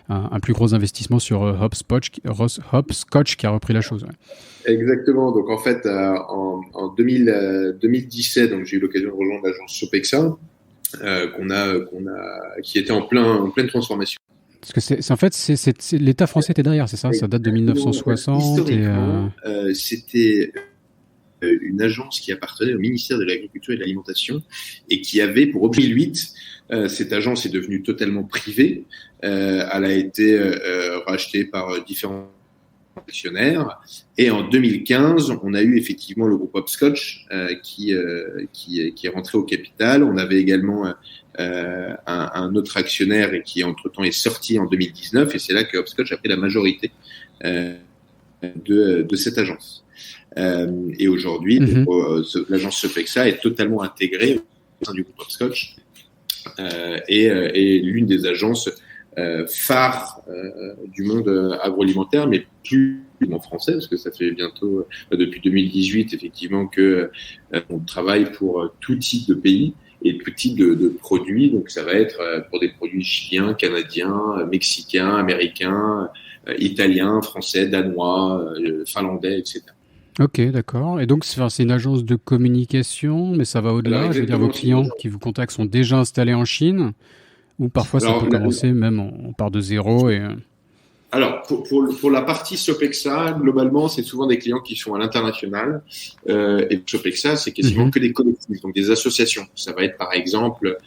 un plus gros investissement sur Hopscotch qui a repris la chose. Ouais. Exactement. Donc, en fait, en 2017, donc j'ai eu l'occasion de rejoindre l'agence Sopexa, qui était en pleine transformation. Parce que en fait, l'État français était derrière, c'est ça? Ça date de 1960. Historiquement, c'était une agence qui appartenait au ministère de l'Agriculture et de l'Alimentation et qui avait pour objet 2008. Cette agence est devenue totalement privée. Elle a été rachetée par différents actionnaires. Et en 2015, on a eu effectivement le groupe Hopscotch qui est rentré au capital. On avait également un autre actionnaire et qui entre-temps est sorti en 2019. Et c'est là que Hopscotch a pris la majorité de cette agence. Et aujourd'hui, l'agence Sopexa est totalement intégrée au sein du groupe Hopscotch et l'une des agences phare du monde agroalimentaire, mais plus en français, parce que ça fait bientôt, depuis 2018, effectivement, que on travaille pour tout type de pays et tout type de produits. Donc, ça va être pour des produits chiliens, canadiens, mexicains, américains, italiens, français, danois, finlandais, etc. Ok, d'accord. Et donc, c'est une agence de communication, mais ça va au-delà. Alors, je veux dire, vos clients qui vous contactent sont déjà installés en Chine, ou parfois ça peut commencer, même on part de zéro et... Alors, pour la partie Sopexa, globalement, c'est souvent des clients qui sont à l'international. Et Sopexa, c'est quasiment que des collectifs, donc des associations. Ça va être, par exemple,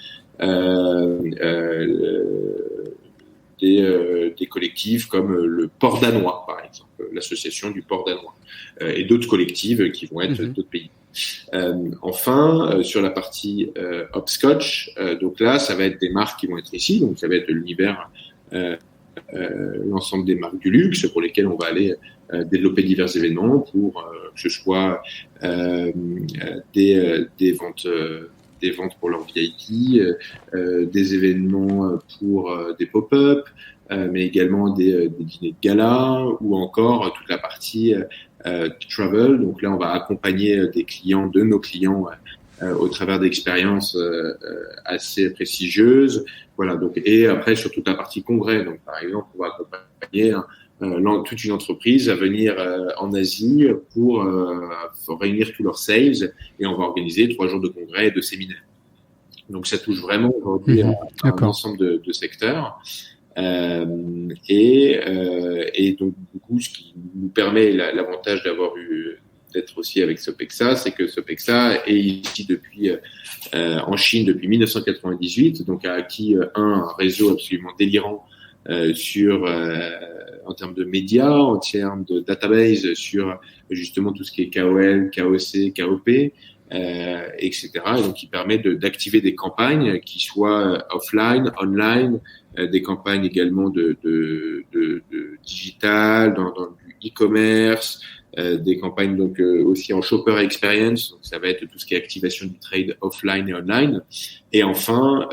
des collectifs comme le Port danois, par exemple, l'association du Port danois, et d'autres collectifs qui vont être d'autres pays. Enfin, sur la partie Hopscotch, donc là, ça va être des marques qui vont être ici, donc ça va être l'univers, l'ensemble des marques du luxe pour lesquelles on va aller développer divers événements pour que ce soit des ventes des ventes pour leur VIP, des événements pour des pop-up, mais également des dîners de gala ou encore toute la partie travel. Donc là, on va accompagner de nos clients au travers d'expériences assez prestigieuses. Voilà. Donc, et après, sur toute la partie congrès. Donc, par exemple, on va accompagner toute une entreprise à venir en Asie pour réunir tous leurs sales, et on va organiser 3 jours de congrès et de séminaires. Donc, ça touche vraiment aujourd'hui à un ensemble de secteurs. Et donc, du coup, ce qui nous permet l'avantage d'être aussi avec Sopexa, c'est que Sopexa est ici en Chine depuis 1998, donc a acquis un réseau absolument délirant en termes de médias, en termes de database sur justement tout ce qui est KOL, KOC, KOP, etc. Et donc, qui permet d'activer des campagnes qui soient offline, online, des campagnes également de digital, dans du e-commerce, des campagnes donc aussi en shopper experience, donc ça va être tout ce qui est activation du trade offline et online, et enfin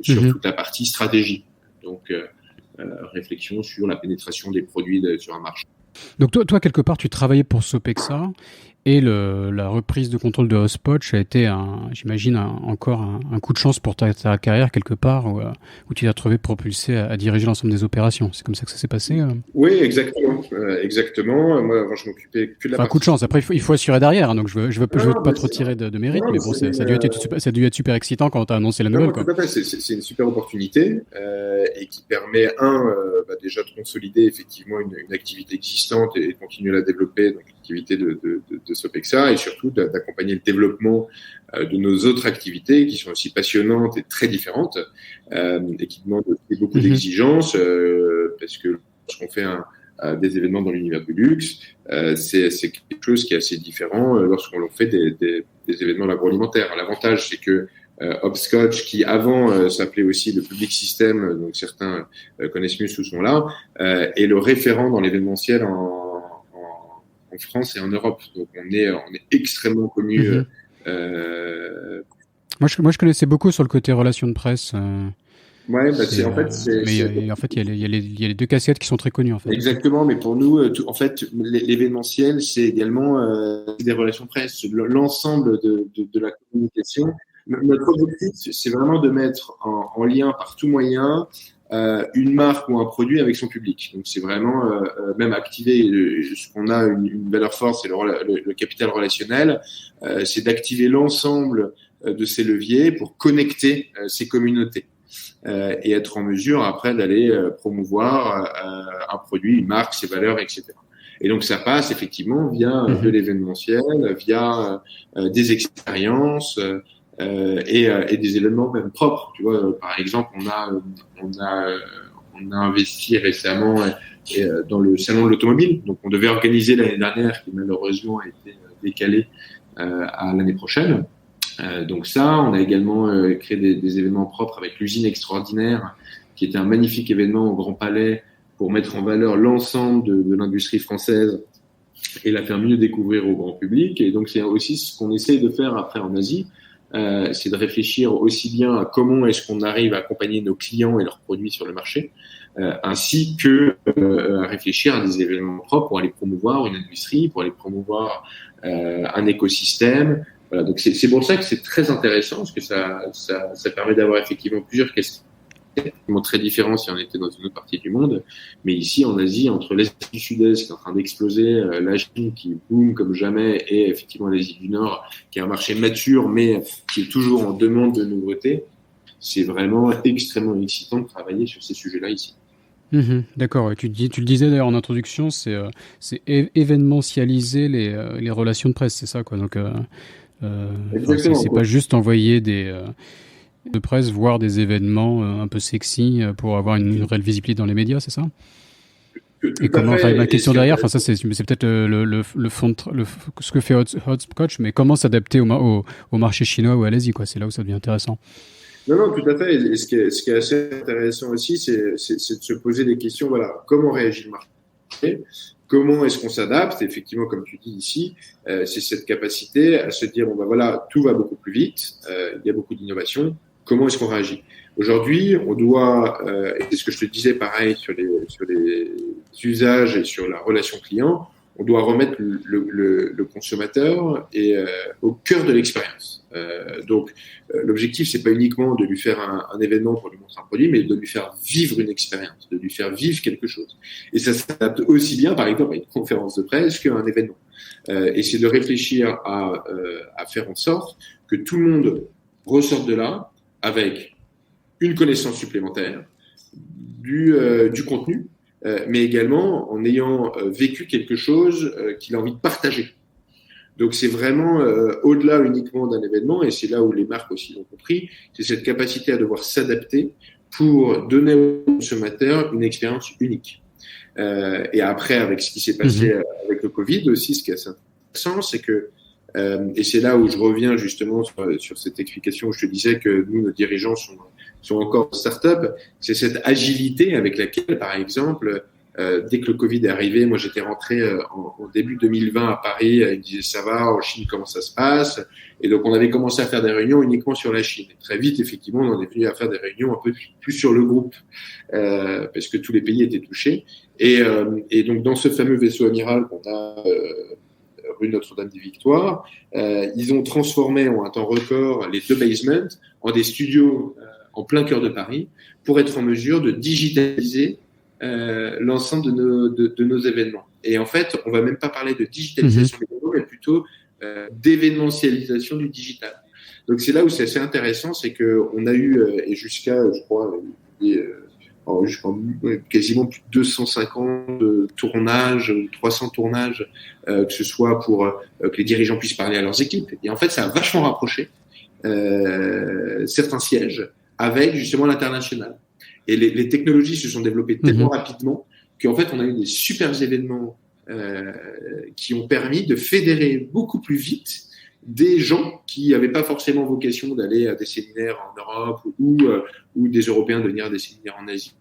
sur toute la partie stratégie, donc réflexion sur la pénétration des produits sur un marché. Donc toi quelque part tu travaillais pour Sopexa, et la reprise de contrôle de HubSpot a été j'imagine encore un coup de chance pour ta carrière quelque part, où tu t'es retrouvé propulsé à diriger l'ensemble des opérations. C'est comme ça que ça s'est passé Oui, exactement. Moi, avant, je m'occupais que de la partie... Un coup de chance. Après, il faut assurer derrière. Donc, je veux pas trop tirer de mérite, mais bon, ça a dû être super excitant quand tu as annoncé la nouvelle. Tout à fait. C'est une super opportunité et qui permet, déjà de consolider effectivement une activité existante et de continuer à la développer, donc l'activité de Sopexa, et surtout d'accompagner le développement de nos autres activités qui sont aussi passionnantes et très différentes et qui demandent aussi beaucoup d'exigences parce que lorsqu'on fait des événements dans l'univers du luxe, c'est quelque chose qui est assez différent lorsqu'on fait des événements de l'agroalimentaire. L'avantage, c'est que Hopscotch, qui avant s'appelait aussi le Public System, donc certains connaissent mieux sous ce nom-là, est le référent dans l'événementiel en France et en Europe. Donc on est extrêmement connu. Moi, je connaissais beaucoup sur le côté relations de presse. Ouais, mais en fait, il y a les deux casquettes qui sont très connues, en fait. Exactement, mais pour nous, en fait, l'événementiel, c'est également des relations presse, l'ensemble de la communication. Notre objectif, c'est vraiment de mettre en lien par tout moyen une marque ou un produit avec son public. Donc, c'est vraiment même activer ce qu'on a une valeur forte, c'est le capital relationnel, c'est d'activer l'ensemble de ces leviers pour connecter ces communautés. Et être en mesure après d'aller promouvoir un produit, une marque, ses valeurs, etc. Et donc ça passe effectivement via de l'événementiel, via des expériences et des éléments même propres. Tu vois, par exemple, on a investi récemment dans le salon de l'automobile. Donc on devait organiser l'année dernière, qui malheureusement a été décalé à l'année prochaine. Donc ça, on a également créé des événements propres avec l'usine extraordinaire, qui était un magnifique événement au Grand Palais pour mettre en valeur l'ensemble de l'industrie française et la faire mieux découvrir au grand public. Et donc c'est aussi ce qu'on essaye de faire après en Asie, c'est de réfléchir aussi bien à comment est-ce qu'on arrive à accompagner nos clients et leurs produits sur le marché, ainsi que à réfléchir à des événements propres pour aller promouvoir une industrie, pour aller promouvoir un écosystème. Voilà, donc c'est pour ça que c'est très intéressant, parce que ça permet d'avoir effectivement plusieurs questions très différents si on était dans une autre partie du monde. Mais ici, en Asie, entre l'Est du Sud-Est qui est en train d'exploser, la Chine qui boom comme jamais, et effectivement l'Asie du Nord qui est un marché mature mais qui est toujours en demande de nouveautés, c'est vraiment extrêmement excitant de travailler sur ces sujets-là ici. D'accord, tu le disais d'ailleurs en introduction, c'est événementialiser les relations de presse, c'est ça quoi. Donc c'est pas juste envoyer de presse, voir des événements un peu sexy pour avoir une réelle visibilité dans les médias, c'est ça? Et comment, ma question derrière, ça c'est peut-être le fond ce que fait Hopscotch, mais comment s'adapter au marché chinois ou à l'Asie, quoi. C'est là où ça devient intéressant. Non, tout à fait. Et ce qui est assez intéressant aussi, c'est de se poser des questions. Voilà, comment réagit le marché? Comment est-ce qu'on s'adapte? Effectivement, comme tu dis ici, c'est cette capacité à se dire, bon, ben voilà, tout va beaucoup plus vite, il y a beaucoup d'innovation. Comment est-ce qu'on réagit? Aujourd'hui, on doit, et c'est ce que je te disais pareil sur les usages et sur la relation client, on doit remettre le consommateur au cœur de l'expérience. L'objectif, c'est pas uniquement de lui faire un événement pour lui montrer un produit, mais de lui faire vivre une expérience, de lui faire vivre quelque chose. Et ça s'adapte aussi bien, par exemple, à une conférence de presse qu'à un événement. Et c'est de réfléchir à faire en sorte que tout le monde ressorte de là avec une connaissance supplémentaire, du contenu, mais également en ayant vécu quelque chose qu'il a envie de partager. Donc c'est vraiment au-delà uniquement d'un événement, et c'est là où les marques aussi l'ont compris, c'est cette capacité à devoir s'adapter pour donner au consommateur une expérience unique. Et après, avec ce qui s'est passé avec le Covid aussi, ce qui est assez intéressant, c'est que et c'est là où je reviens justement sur cette explication où je te disais que nous, nos dirigeants sont encore start-up, c'est cette agilité avec laquelle, par exemple, dès que le Covid est arrivé, moi j'étais rentré en début 2020 à Paris, ils me disaient ça va, en Chine comment ça se passe, et donc on avait commencé à faire des réunions uniquement sur la Chine. Et très vite, effectivement, on en est venu à faire des réunions un peu plus sur le groupe, parce que tous les pays étaient touchés. Et donc dans ce fameux vaisseau amiral qu'on a rue Notre-Dame-des-Victoires, ils ont transformé en un temps record les 2 basements en des studios en plein cœur de Paris pour être en mesure de digitaliser l'ensemble de nos événements. Et en fait, on va même pas parler de digitalisation d'événements, mais plutôt d'événementialisation du digital. Donc c'est là où c'est assez intéressant, c'est que on a eu et jusqu'à, je crois, quasiment plus de 250 tournages, 300 tournages, que ce soit pour que les dirigeants puissent parler à leurs équipes. Et en fait, ça a vachement rapproché certains sièges avec justement l'international. Et les technologies se sont développées tellement rapidement qu'en fait, on a eu des super événements qui ont permis de fédérer beaucoup plus vite des gens qui n'avaient pas forcément vocation d'aller à des séminaires en Europe ou des Européens de venir à des séminaires en Asie,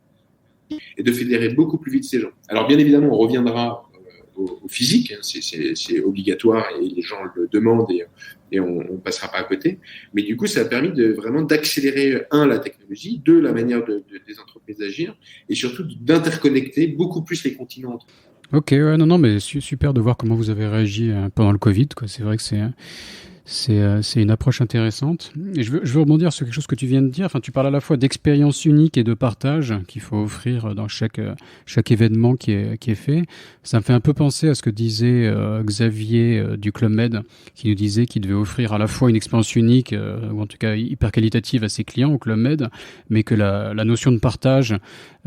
et de fédérer beaucoup plus vite ces gens. Alors bien évidemment, on reviendra au physique, hein, c'est obligatoire et les gens le demandent et on passera pas à côté. Mais du coup, ça a permis vraiment d'accélérer, la technologie, la manière des entreprises d'agir, et surtout d'interconnecter beaucoup plus les continents entre eux. Ok, ouais, non, mais super de voir comment vous avez réagi pendant le Covid, quoi. C'est vrai que c'est une approche intéressante. Et je veux rebondir sur quelque chose que tu viens de dire. Enfin, tu parles à la fois d'expérience unique et de partage qu'il faut offrir dans chaque événement qui est fait. Ça me fait un peu penser à ce que disait Xavier du Club Med, qui nous disait qu'il devait offrir à la fois une expérience unique, ou en tout cas hyper qualitative à ses clients au Club Med, mais que la notion de partage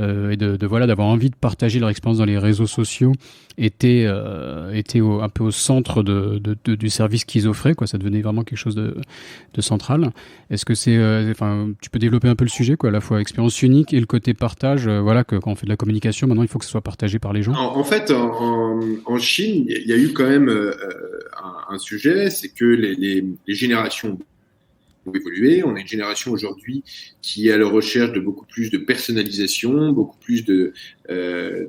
et d'avoir envie de partager leur expérience dans les réseaux sociaux était un peu au centre du service qu'ils offraient, quoi. Ça devenait vraiment quelque chose de central. Est-ce que tu peux développer un peu le sujet, quoi, à la fois expérience unique et le côté partage, que quand on fait de la communication, maintenant il faut que ce soit partagé par les gens. En fait, en Chine, il y a eu quand même un sujet, c'est que les générations ont évolué. On a une génération aujourd'hui qui est à la recherche de beaucoup plus de personnalisation, beaucoup plus de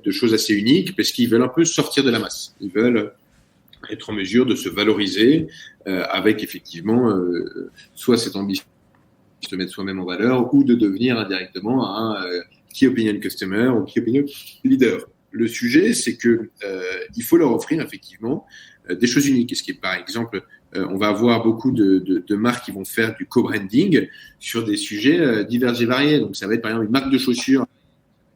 choses assez uniques, parce qu'ils veulent un peu sortir de la masse. Ils veulent être en mesure de se valoriser avec effectivement soit cette ambition de se mettre soi-même en valeur ou de devenir indirectement un Key Opinion Customer ou Key Opinion Leader. Le sujet, c'est que il faut leur offrir effectivement des choses uniques. Et ce qui est, par exemple, on va avoir beaucoup de marques qui vont faire du co-branding sur des sujets divers et variés. Donc, ça va être par exemple une marque de chaussures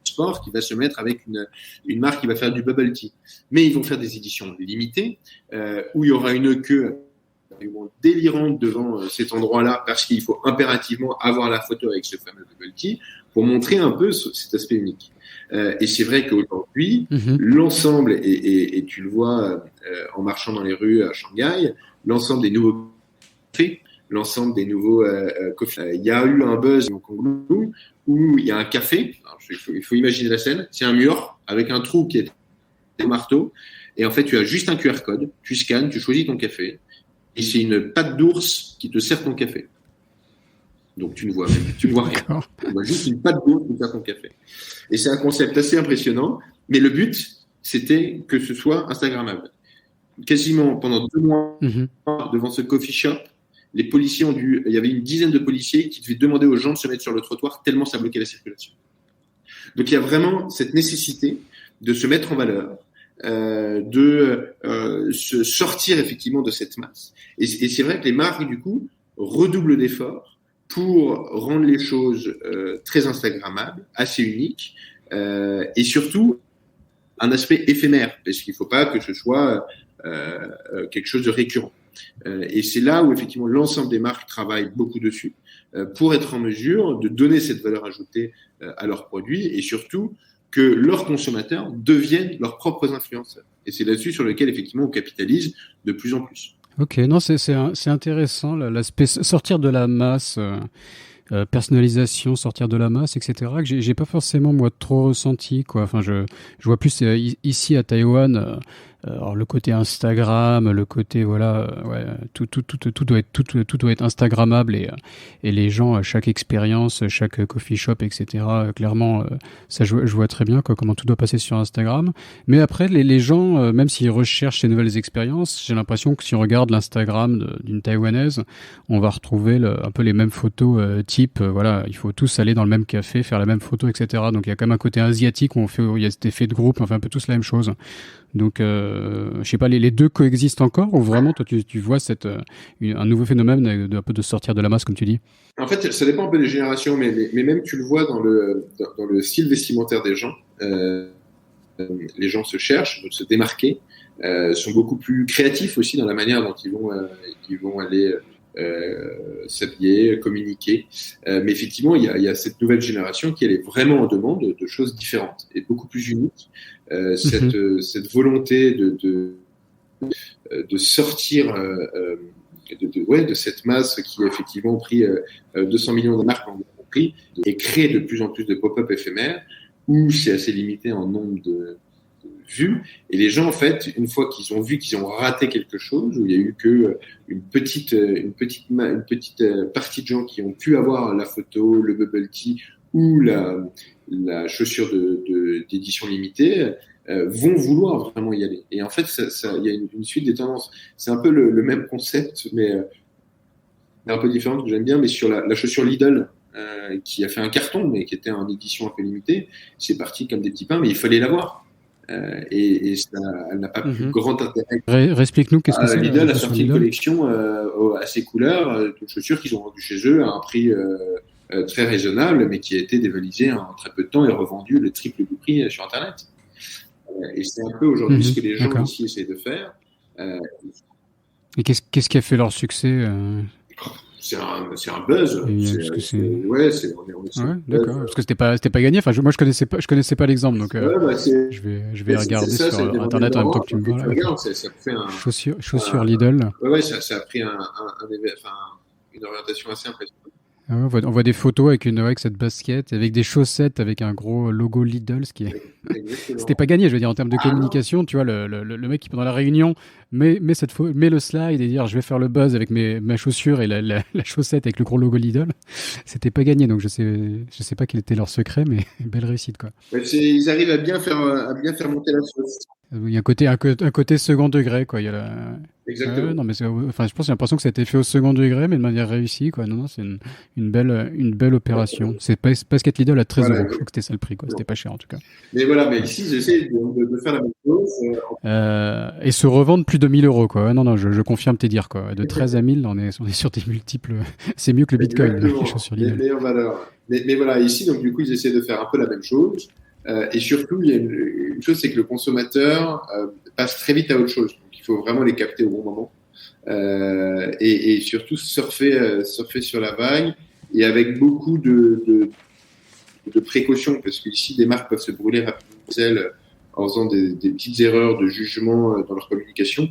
sport qui va se mettre avec une marque qui va faire du bubble tea. Mais ils vont faire des éditions limitées où il y aura une queue délirante devant cet endroit-là parce qu'il faut impérativement avoir la photo avec ce fameux bubble tea pour montrer un peu cet aspect unique. Et c'est vrai qu'aujourd'hui, l'ensemble, et tu le vois en marchant dans les rues à Shanghai, l'ensemble des nouveaux cafés, l'ensemble des nouveaux coffee. Il y a eu un buzz au Congo où il y a un café, alors, il faut imaginer la scène, c'est un mur avec un trou qui est un marteau, et en fait tu as juste un QR code, tu scannes, tu choisis ton café, et c'est une patte d'ours qui te sert ton café. Donc tu ne vois rien. Tu vois juste une patte d'ours qui te sert ton café. Et c'est un concept assez impressionnant, mais le but, c'était que ce soit Instagrammable. Quasiment pendant 2 mois, Mhm. devant ce coffee shop, les policiers il y avait une dizaine de policiers qui devaient demander aux gens de se mettre sur le trottoir tellement ça bloquait la circulation. Donc il y a vraiment cette nécessité de se mettre en valeur, se sortir effectivement de cette masse. Et c'est vrai que les marques, du coup, redoublent d'efforts pour rendre les choses très Instagrammables, assez uniques, et surtout un aspect éphémère, parce qu'il ne faut pas que ce soit quelque chose de récurrent. Et c'est là où effectivement l'ensemble des marques travaillent beaucoup dessus pour être en mesure de donner cette valeur ajoutée à leurs produits et surtout que leurs consommateurs deviennent leurs propres influenceurs. Et c'est là-dessus sur lequel effectivement on capitalise de plus en plus. Ok, non, c'est intéressant l'aspect sortir de la masse. Personnalisation, sortir de la masse, etc. que j'ai pas forcément moi trop ressenti quoi. Enfin, je vois plus ici à Taïwan. Alors le côté Instagram, le côté voilà, ouais, tout doit être Instagrammable et les gens, chaque expérience, chaque coffee shop, etc. Clairement, ça je vois très bien quoi, comment tout doit passer sur Instagram. Mais après les gens, même s'ils recherchent ces nouvelles expériences, j'ai l'impression que si on regarde l'Instagram d'une Taïwanaise, on va retrouver un peu les mêmes photos type, voilà, il faut tous aller dans le même café, faire la même photo, etc. Donc il y a quand même un côté asiatique où il y a cet effet de groupe, on fait un peu tous la même chose. Donc, je sais pas, les deux coexistent encore ou vraiment toi tu vois un nouveau phénomène un peu de sortir de la masse comme tu dis? En fait, ça dépend un peu des générations, mais même tu le vois dans le style vestimentaire des gens. Les gens se cherchent, donc se démarquer, sont beaucoup plus créatifs aussi dans la manière dont ils vont aller s'habiller, communiquer. Mais effectivement, il y a cette nouvelle génération qui elle est vraiment en demande de choses différentes et beaucoup plus uniques. Cette volonté de sortir de cette masse qui a effectivement pris 200 millions de marques en compris et créer de plus en plus de pop-up éphémères où c'est assez limité en nombre de vues. Et les gens, en fait, une fois qu'ils ont vu qu'ils ont raté quelque chose, où il y a eu que une petite partie de gens qui ont pu avoir la photo, le bubble tea ou la chaussure d'édition limitée, vont vouloir vraiment y aller. Et en fait, il y a une suite des tendances. C'est un peu le même concept, mais un peu différent que j'aime bien, mais sur la chaussure Lidl, qui a fait un carton, mais qui était en édition un peu limitée. C'est parti comme des petits pains, mais il fallait l'avoir. Et ça, elle n'a pas plus grand intérêt. Explique-nous qu'est-ce que c'est. Lidl a sorti une collection à ses couleurs, de chaussures qu'ils ont vendues chez eux à un prix très raisonnable, mais qui a été dévalisé en très peu de temps et revendu le triple du prix sur Internet. Et c'est un peu aujourd'hui ce que les gens ici essaient de faire. Et qu'est-ce qui a fait leur succès c'est un buzz. Ouais, d'accord. Parce que c'était pas gagné. Enfin, moi, je connaissais pas l'exemple, donc je vais regarder sur Internet en même temps que tu me parles. Chaussures Lidl. Ouais, ça a pris une orientation assez impressionnante. On voit des photos avec cette basket, avec des chaussettes, avec un gros logo Lidl, ce qui est... C'était pas gagné, je veux dire, en termes de communication, tu vois, le mec qui pendant la réunion met le slide et dire je vais faire le buzz avec ma chaussure et la chaussette avec le gros logo Lidl. C'était pas gagné, donc je sais pas quel était leur secret, mais belle réussite, quoi. Ils arrivent à bien faire monter la sauce. Il y a un côté second degré, quoi. Il y a Exactement. non, mais je pense que j'ai l'impression que ça a été fait au second degré, mais de manière réussie, quoi. Non, c'est une belle opération. C'est Basket Lidl à 13 €. Je crois que c'était ça le prix, quoi. C'était pas cher, en tout cas. Mais voilà, mais ici, j'essaie de faire la même chose. Et se revendre plus de 1 000 €, quoi. Non, je confirme tes dires, quoi. De 13 à 1000, on est sur des multiples. C'est mieux que le Bitcoin, les chaussures Lidl. Meilleure valeur. Mais voilà, ici, donc, du coup, ils essaient de faire un peu la même chose. Et surtout, il y a une chose, c'est que le consommateur passe très vite à autre chose. Donc, il faut vraiment les capter au bon moment. Et surtout, surfer sur la vague et avec beaucoup de précautions, parce qu'ici, des marques peuvent se brûler rapidement en faisant des petites erreurs de jugement dans leur communication.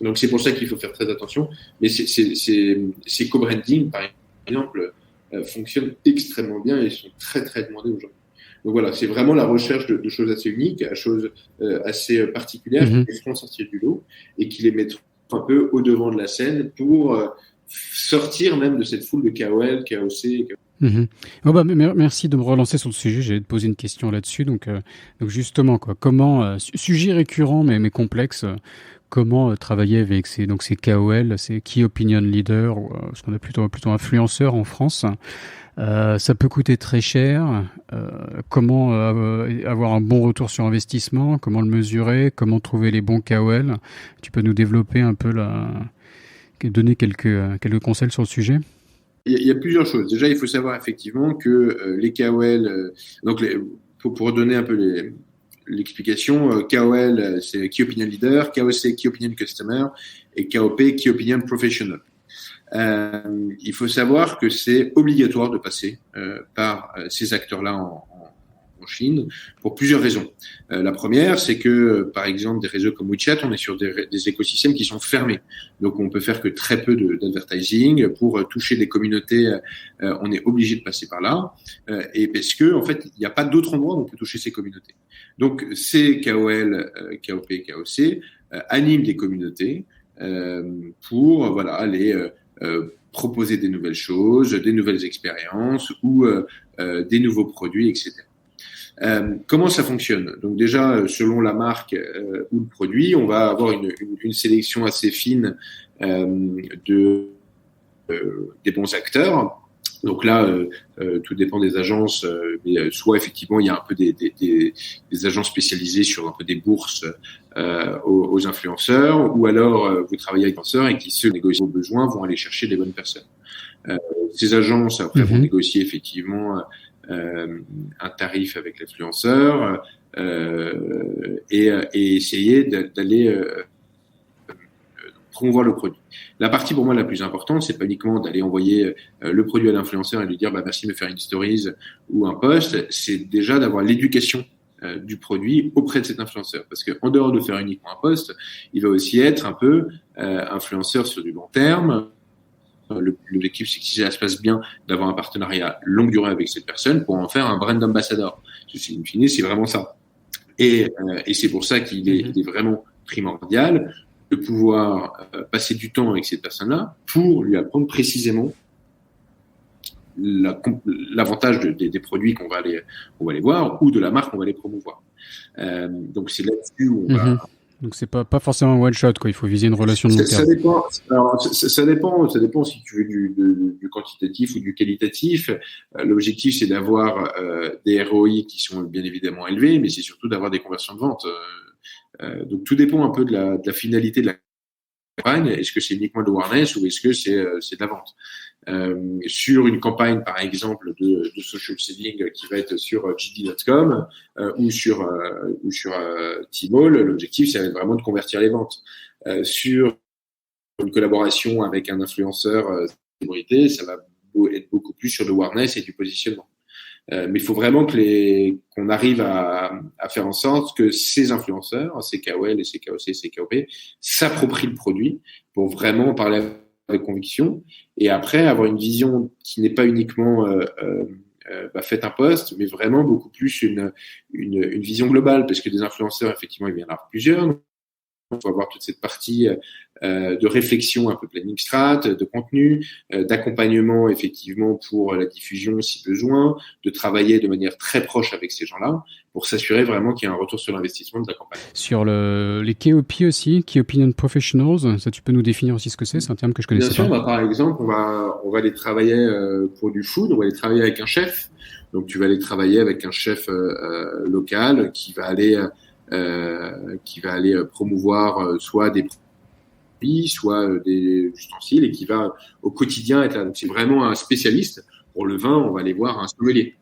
Donc, c'est pour ça qu'il faut faire très attention. Mais ces co-branding, par exemple, fonctionnent extrêmement bien et sont très, très demandés aujourd'hui. Donc voilà, c'est vraiment la recherche de choses assez uniques, de choses assez particulières qui les feront sortir du lot et qui les mettront un peu au devant de la scène pour sortir même de cette foule de KOL, KOC. Merci de me relancer sur le sujet. J'allais te poser une question là-dessus. Donc justement, comment, sujet récurrent mais complexe, comment travailler avec ces KOL, ces Key Opinion Leaders, ou ce qu'on a plutôt influenceurs en France. Ça peut coûter très cher. Comment avoir un bon retour sur investissement? Comment le mesurer? Comment trouver les bons KOL? Tu peux nous développer un peu donner quelques conseils sur le sujet? Il y a plusieurs choses. Déjà, il faut savoir effectivement que les KOL, pour redonner un peu l'explication, KOL, c'est Key Opinion Leader, KOC, Key Opinion Customer, et KOP, Key Opinion Professional. Il faut savoir que c'est obligatoire de passer par ces acteurs-là en Chine pour plusieurs raisons. La première, c'est que par exemple des réseaux comme WeChat, on est sur des écosystèmes qui sont fermés, donc on peut faire que très peu d'advertising pour toucher des communautés. On est obligé de passer par là, et parce que en fait il n'y a pas d'autre endroit où on peut toucher ces communautés. Donc ces KOL, KOP, KOC animent des communautés pour aller proposer des nouvelles choses, des nouvelles expériences ou des nouveaux produits, etc. Comment ça fonctionne? Donc déjà, selon la marque ou le produit, on va avoir une sélection assez fine des bons acteurs. Donc là, tout dépend des agences, mais soit effectivement il y a un peu des agences spécialisées sur un peu des bourses aux influenceurs, ou alors vous travaillez avec influenceurs et qui se négocient vos besoins, vont aller chercher les bonnes personnes. Ces agences après vont négocier effectivement un tarif avec l'influenceur et essayer d'aller promouvoir le produit. La partie pour moi la plus importante, c'est pas uniquement d'aller envoyer le produit à l'influenceur et lui dire merci de me faire une stories ou un post, c'est déjà d'avoir l'éducation du produit auprès de cet influenceur, parce que en dehors de faire uniquement un post, il va aussi être un peu influenceur sur du long terme. L'objectif, c'est que si ça se passe bien, d'avoir un partenariat longue durée avec cette personne pour en faire un brand ambassador. In fine, c'est vraiment ça. Et c'est pour ça qu'il est vraiment primordial de pouvoir passer du temps avec cette personne-là pour lui apprendre précisément l'avantage des produits qu'on va aller voir ou de la marque qu'on va aller promouvoir. Donc c'est là-dessus où on va. Donc c'est pas forcément un one shot, quoi. Il faut viser une relation de long terme. Ça dépend si tu veux du quantitatif ou du qualitatif. L'objectif, c'est d'avoir des ROI qui sont bien évidemment élevés, mais c'est surtout d'avoir des conversions de vente. Donc tout dépend un peu de la finalité de la campagne. Est-ce que c'est uniquement de l'awareness ou est-ce que c'est de la vente? Sur une campagne par exemple de social selling qui va être sur JD.com ou sur Tmall, l'objectif c'est vraiment de convertir les ventes. Sur une collaboration avec un influenceur célébrité, ça va être beaucoup plus sur le awareness et du positionnement. Mais il faut vraiment qu'on arrive à faire en sorte que ces influenceurs, ces KOL et ces KOC, ces KOP, s'approprient le produit pour vraiment parler avec conviction, et après avoir une vision qui n'est pas uniquement faites un post, mais vraiment beaucoup plus une vision globale, parce que des influenceurs, effectivement, il y en a plusieurs. Il faut avoir toute cette partie de réflexion, un peu planning strat, de contenu, d'accompagnement effectivement pour la diffusion si besoin, de travailler de manière très proche avec ces gens-là pour s'assurer vraiment qu'il y a un retour sur l'investissement de la campagne. Sur les KOP aussi, Key Opinion Professionals, ça tu peux nous définir aussi ce que c'est? C'est un terme que je connaissais pas. Bien sûr, par exemple, on va aller travailler pour du food, on va aller travailler avec un chef. Donc tu vas aller travailler avec un chef local qui va aller promouvoir soit des produits, soit des ustensiles, et qui va au quotidien être là. Donc c'est vraiment un spécialiste. Pour le vin, on va aller voir un sommelier.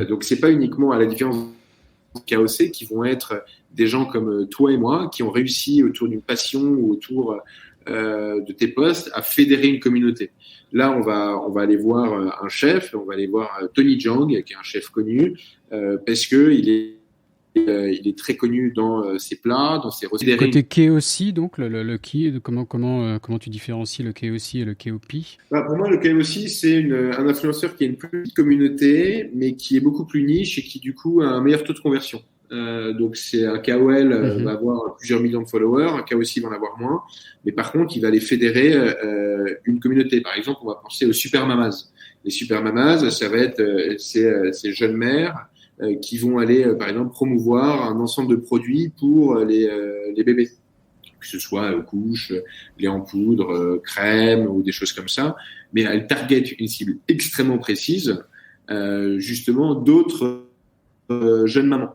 Donc c'est pas uniquement, à la différence de KOC, qui vont être des gens comme toi et moi qui ont réussi autour d'une passion ou autour de tes posts à fédérer une communauté. Là, on va aller voir un chef, on va aller voir Tony Zhang, qui est un chef connu, parce que il est très connu dans ses plats, dans ses recettes. Côté KOC, donc le key, comment tu différencies le KOC et le KOP? Pour moi, le KOC, c'est un influenceur qui a une plus petite communauté, mais qui est beaucoup plus niche et qui du coup a un meilleur taux de conversion. Donc c'est un KOL va avoir plusieurs millions de followers, un KOC va en avoir moins, mais par contre il va aller fédérer une communauté. Par exemple, on va penser aux super mamas. Les super mamas, ça va être ces jeunes mères qui vont aller par exemple promouvoir un ensemble de produits pour les bébés, que ce soit couches, lait en poudre, crème ou des choses comme ça. Mais elles targetent une cible extrêmement précise, justement d'autres jeunes mamans.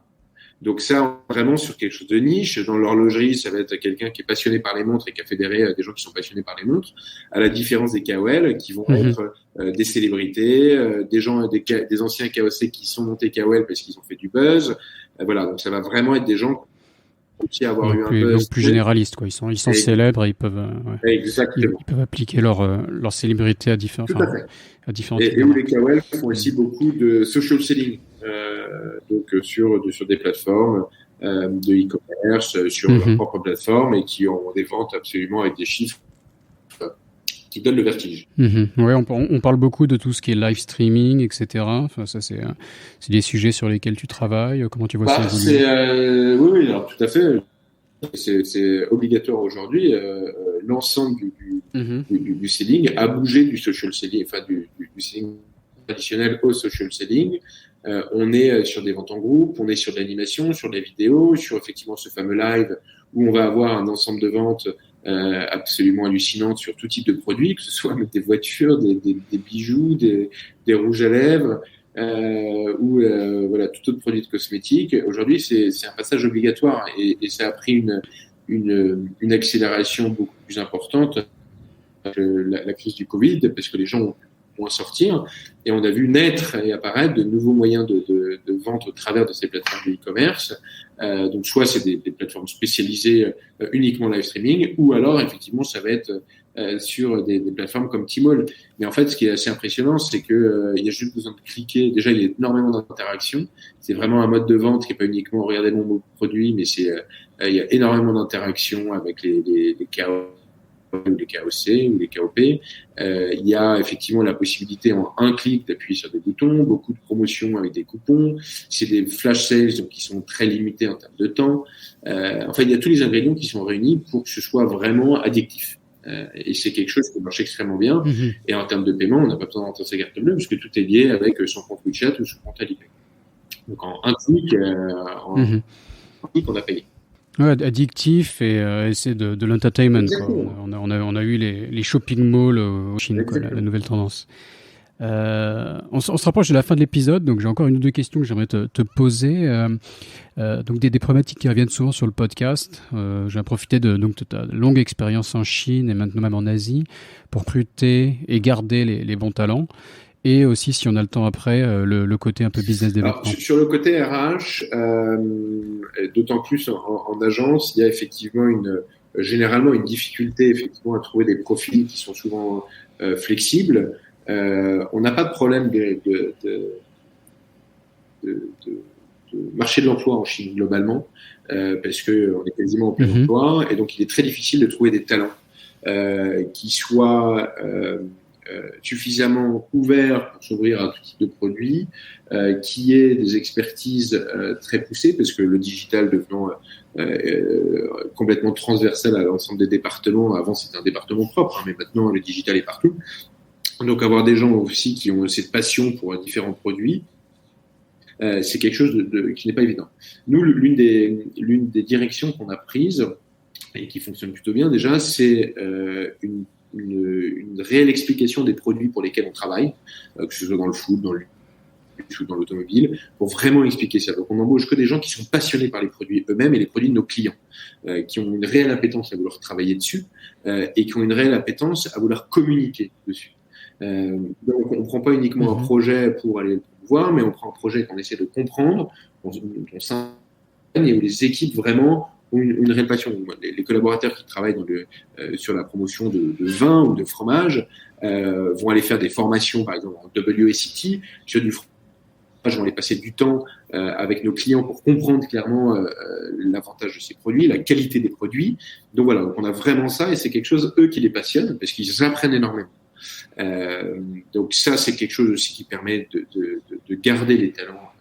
Donc ça, vraiment sur quelque chose de niche. Dans l'horlogerie, ça va être quelqu'un qui est passionné par les montres et qui a fédéré des gens qui sont passionnés par les montres, à la différence des KOL qui vont être des célébrités, des gens, des anciens KOC qui sont montés KOL parce qu'ils ont fait du buzz. Voilà, donc ça va vraiment être des gens qui avoir eu un buzz. Donc plus généralistes, quoi. Ils sont célèbres et ils peuvent, exactement. Ils peuvent appliquer leur célébrité à différents et où les KOL font aussi beaucoup de social selling, donc sur des plateformes de e-commerce, sur leur propre plateforme et qui ont des ventes absolument avec des chiffres qui donnent le vertige. Ouais, on parle beaucoup de tout ce qui est live streaming, etc. Enfin, ça, c'est des sujets sur lesquels tu travailles. Comment tu vois ça évoluer? Oui, alors tout à fait. C'est obligatoire aujourd'hui. L'ensemble du selling a bougé du social selling, enfin du selling traditionnel au social selling. On est sur des ventes en groupe, on est sur de l'animation, sur des vidéos, sur effectivement ce fameux live où on va avoir un ensemble de ventes absolument hallucinantes sur tout type de produits, que ce soit des voitures, des bijoux, des rouges à lèvres, ou voilà tout autre produit de cosmétique. Aujourd'hui, c'est un passage obligatoire et ça a pris une accélération beaucoup plus importante avec la crise du Covid, parce que les gens ont moins sortir et on a vu naître et apparaître de nouveaux moyens de vente au travers de ces plateformes de e-commerce. Donc soit c'est des plateformes spécialisées uniquement live streaming, ou alors effectivement ça va être sur des plateformes comme Tmall. Mais en fait, ce qui est assez impressionnant, c'est que il y a juste besoin de cliquer. Déjà, il y a énormément d'interactions. C'est vraiment un mode de vente qui est pas uniquement regarder mon mot produit, mais il y a énormément d'interactions avec les KO ou les KOC ou les KOP. Il y a effectivement la possibilité en un clic d'appuyer sur des boutons, beaucoup de promotions avec des coupons. C'est des flash sales donc qui sont très limités en termes de temps. Enfin, il y a tous les ingrédients qui sont réunis pour que ce soit vraiment addictif. Et c'est quelque chose qui marche extrêmement bien. Et en termes de paiement, on n'a pas besoin d'entrer sa carte bleue puisque tout est lié avec son compte WeChat ou son compte Alipay. Donc en un clic, on a payé. Ouais, addictif et c'est de l'entertainment. On a eu les shopping malls au Chine, quoi, la nouvelle tendance. On se rapproche de la fin de l'épisode, donc j'ai encore une ou deux questions que j'aimerais te poser. Donc des problématiques qui reviennent souvent sur le podcast. Je vais profiter de ta longue expérience en Chine et maintenant même en Asie pour recruter et garder les bons talents. Et aussi, si on a le temps après, le côté un peu business development. Alors, sur le côté RH, d'autant plus en agence, il y a effectivement généralement une difficulté effectivement à trouver des profils qui sont souvent flexibles. On n'a pas de problème de marché de l'emploi en Chine globalement, parce que on est quasiment en plein emploi, et donc il est très difficile de trouver des talents qui soient suffisamment ouverts pour s'ouvrir à tout type de produits, qui aient des expertises très poussées, parce que le digital devenant complètement transversal à l'ensemble des départements. Avant, c'était un département propre, mais maintenant, le digital est partout. Donc, avoir des gens aussi qui ont cette passion pour différents produits, c'est quelque chose qui n'est pas évident. Nous, l'une des directions qu'on a prises et qui fonctionne plutôt bien déjà, c'est une réelle explication des produits pour lesquels on travaille, que ce soit dans le food, dans le luxe ou dans l'automobile, pour vraiment expliquer ça. Donc on n'embauche que des gens qui sont passionnés par les produits eux-mêmes et les produits de nos clients, qui ont une réelle appétence à vouloir travailler dessus et qui ont une réelle appétence à vouloir communiquer dessus. Donc on prend pas uniquement un projet pour aller le voir, mais on prend un projet qu'on essaie de comprendre, on s'imprègne et où les équipes vraiment ont une réelle passion. Les collaborateurs qui travaillent sur la promotion de vin ou de fromage vont aller faire des formations, par exemple en WSET, sur du fromage, vont aller passer du temps avec nos clients pour comprendre clairement l'avantage de ces produits, la qualité des produits. Donc voilà, donc on a vraiment ça et c'est quelque chose, eux, qui les passionne parce qu'ils apprennent énormément. Donc ça, c'est quelque chose aussi qui permet de garder les talents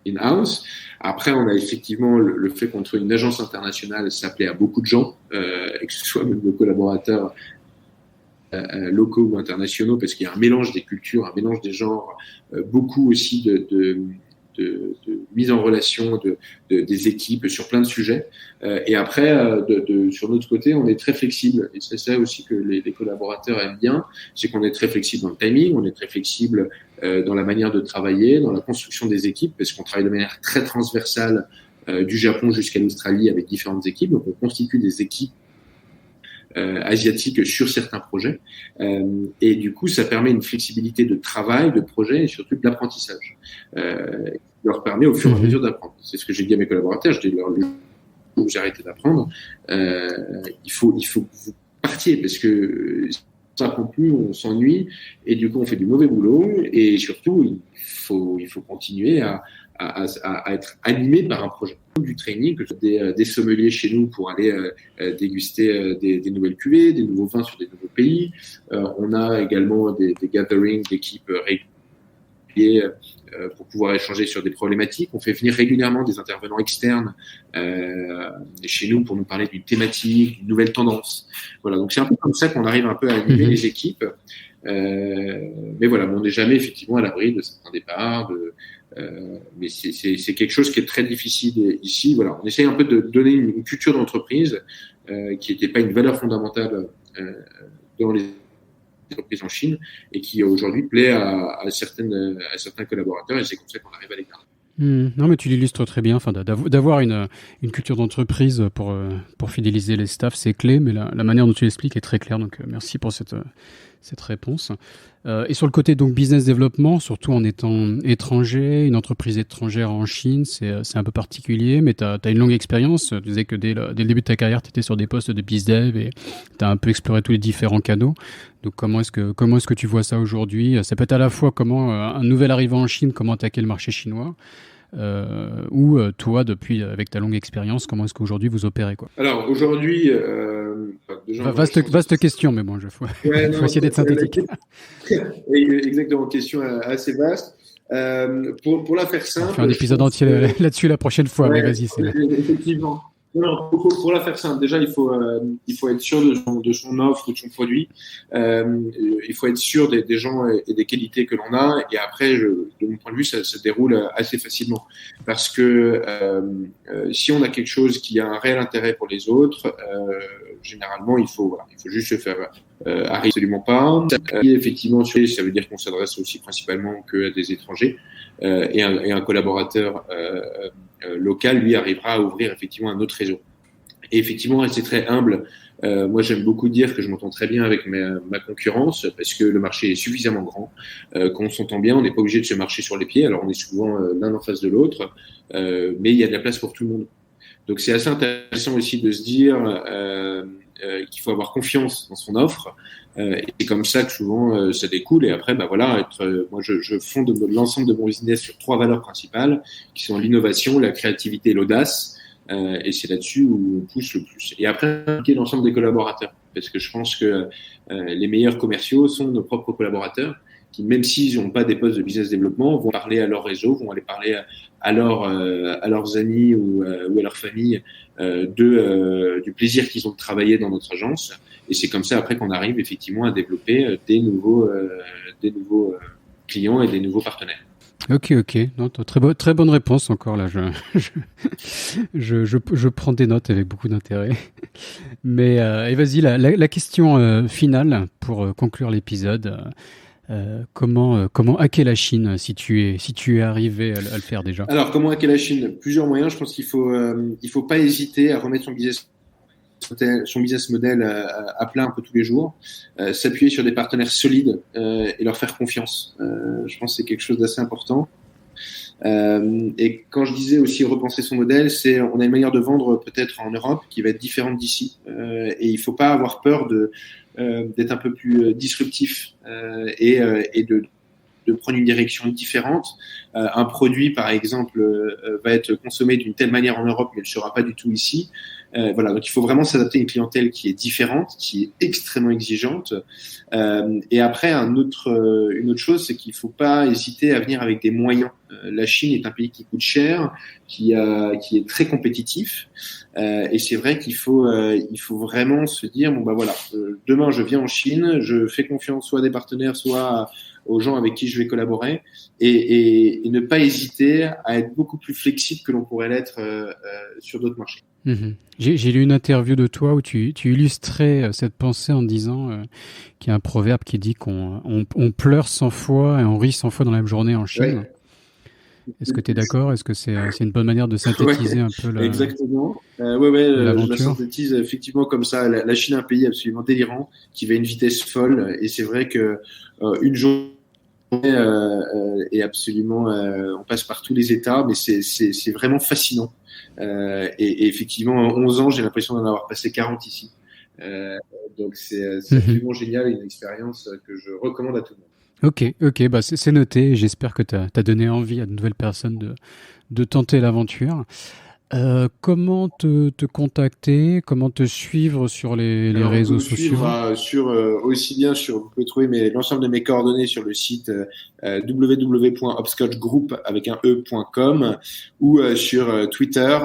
in-house. Après, on a effectivement le fait qu'on soit une agence internationale, ça plaît à beaucoup de gens, et que ce soit même nos collaborateurs locaux ou internationaux, parce qu'il y a un mélange des cultures, un mélange des genres, beaucoup aussi de mise en relation des équipes sur plein de sujets. Et après, sur notre côté, on est très flexible. Et c'est ça aussi que les collaborateurs aiment bien, c'est qu'on est très flexible dans le timing, on est très flexible dans la manière de travailler, dans la construction des équipes, parce qu'on travaille de manière très transversale du Japon jusqu'à l'Australie avec différentes équipes. Donc, on constitue des équipes asiatiques sur certains projets. Et du coup, ça permet une flexibilité de travail, de projet et surtout de l'apprentissage. Leur permet au fur et à mesure d'apprendre. C'est ce que j'ai dit à mes collaborateurs. Je dis leur le jour où j'ai arrêté d'apprendre, il faut que vous partiez parce que ça n'apprend plus, on s'ennuie et du coup on fait du mauvais boulot et surtout il faut continuer à être animé par un projet. Du training, que des sommeliers chez nous pour aller déguster des nouvelles cuvées, des nouveaux vins sur des nouveaux pays. On a également des gatherings d'équipes réguliers pour pouvoir échanger sur des problématiques. On fait venir régulièrement des intervenants externes chez nous pour nous parler d'une thématique, d'une nouvelle tendance. Voilà, donc c'est un peu comme ça qu'on arrive un peu à animer les équipes. Mais voilà, on n'est jamais effectivement à l'abri de certains départs. Mais c'est quelque chose qui est très difficile ici. Voilà, on essaye un peu de donner une culture d'entreprise qui n'était pas une valeur fondamentale dans les entreprises en Chine et qui aujourd'hui plaît à certains collaborateurs et c'est comme ça qu'on arrive à les garder. Non, mais tu l'illustres très bien. Enfin, d'avoir une culture d'entreprise pour fidéliser les staffs, c'est clé, mais la manière dont tu l'expliques est très claire. Donc, merci pour cette réponse. Et sur le côté donc business développement, surtout en étant étranger, une entreprise étrangère en Chine, c'est un peu particulier, mais tu as une longue expérience. Tu disais que dès le début de ta carrière, tu étais sur des postes de BizDev et tu as un peu exploré tous les différents canaux. Donc comment est-ce que tu vois ça aujourd'hui? Ça peut être à la fois comment un nouvel arrivant en Chine, comment attaquer le marché chinois, ou toi, avec ta longue expérience, comment est-ce qu'aujourd'hui vous opérez, quoi? Alors aujourd'hui, vaste question, mais bon, faut essayer d'être synthétique. Exactement, question assez vaste. Pour la faire simple, on fait un épisode entier là-dessus la prochaine fois, mais vas-y. Effectivement. Non, pour la faire simple, déjà il faut être sûr de son offre ou de son produit. Il faut être sûr des gens et des qualités que l'on a. Et après, de mon point de vue, ça se déroule assez facilement parce que si on a quelque chose qui a un réel intérêt pour les autres, généralement il faut juste se faire arriver absolument pas. Et effectivement, ça veut dire qu'on s'adresse aussi principalement que à des étrangers et un collaborateur local, lui, arrivera à ouvrir effectivement un autre réseau. Et effectivement, rester très humble. Moi, j'aime beaucoup dire que je m'entends très bien avec ma concurrence parce que le marché est suffisamment grand. Quand on s'entend bien, on n'est pas obligé de se marcher sur les pieds. Alors, on est souvent l'un en face de l'autre, mais il y a de la place pour tout le monde. Donc, c'est assez intéressant aussi de se dire qu'il faut avoir confiance dans son offre. Et c'est comme ça que souvent ça découle. Et après, moi, je fonde l'ensemble de mon business sur 3 valeurs principales qui sont l'innovation, la créativité et l'audace. Et c'est là-dessus où on pousse le plus. Et après, impliquer l'ensemble des collaborateurs, parce que je pense que les meilleurs commerciaux sont nos propres collaborateurs, qui même s'ils n'ont pas des postes de business développement, vont parler à leur réseau, vont aller parler à leurs amis ou à leur famille du plaisir qu'ils ont de travailler dans notre agence. Et c'est comme ça après qu'on arrive effectivement à développer des nouveaux clients et des nouveaux partenaires. Ok. Non, très bonne réponse encore là. Je prends des notes avec beaucoup d'intérêt. Mais et vas-y, la question finale pour conclure l'épisode. Comment hacker la Chine si tu es arrivé à le faire déjà? Alors comment hacker la Chine? Plusieurs moyens. Je pense qu'il faut pas hésiter à remettre son business model à plat un peu tous les jours, s'appuyer sur des partenaires solides et leur faire confiance. Je pense que c'est quelque chose d'assez important. Et quand je disais aussi repenser son modèle, on a une manière de vendre peut-être en Europe qui va être différente d'ici. Et il faut pas avoir peur d'être un peu plus disruptif et de prendre une direction différente. Un produit, par exemple, va être consommé d'une telle manière en Europe, mais ne le sera pas du tout ici. Voilà, donc il faut vraiment s'adapter à une clientèle qui est différente, qui est extrêmement exigeante. Et après, une autre chose, c'est qu'il ne faut pas hésiter à venir avec des moyens La Chine est un pays qui coûte cher, qui est très compétitif, et c'est vrai qu'il faut vraiment se dire bon bah voilà, demain je viens en Chine, je fais confiance soit à des partenaires, soit aux gens avec qui je vais collaborer, et ne pas hésiter à être beaucoup plus flexible que l'on pourrait l'être sur d'autres marchés. Mmh. J'ai lu une interview de toi où tu illustrais cette pensée en disant qu'il y a un proverbe qui dit qu'on pleure 100 fois et on rit 100 fois dans la même journée en Chine. Ouais. Est-ce que tu es d'accord? Est-ce que c'est une bonne manière de synthétiser un peu exactement. Je la synthétise effectivement comme ça. La Chine est un pays absolument délirant qui va à une vitesse folle, et c'est vrai que une journée est absolument, on passe par tous les états, mais c'est vraiment fascinant. Et effectivement, en 11 ans, j'ai l'impression d'en avoir passé 40 ici. Donc c'est absolument génial, une expérience que je recommande à tout le monde. Ok, bah c'est noté. J'espère que tu as donné envie à de nouvelles personnes de tenter l'aventure. Comment te contacter, comment te suivre sur les réseaux sociaux? Vous pouvez trouver l'ensemble de mes coordonnées sur le site www.hopscotchgroup.com ou sur Twitter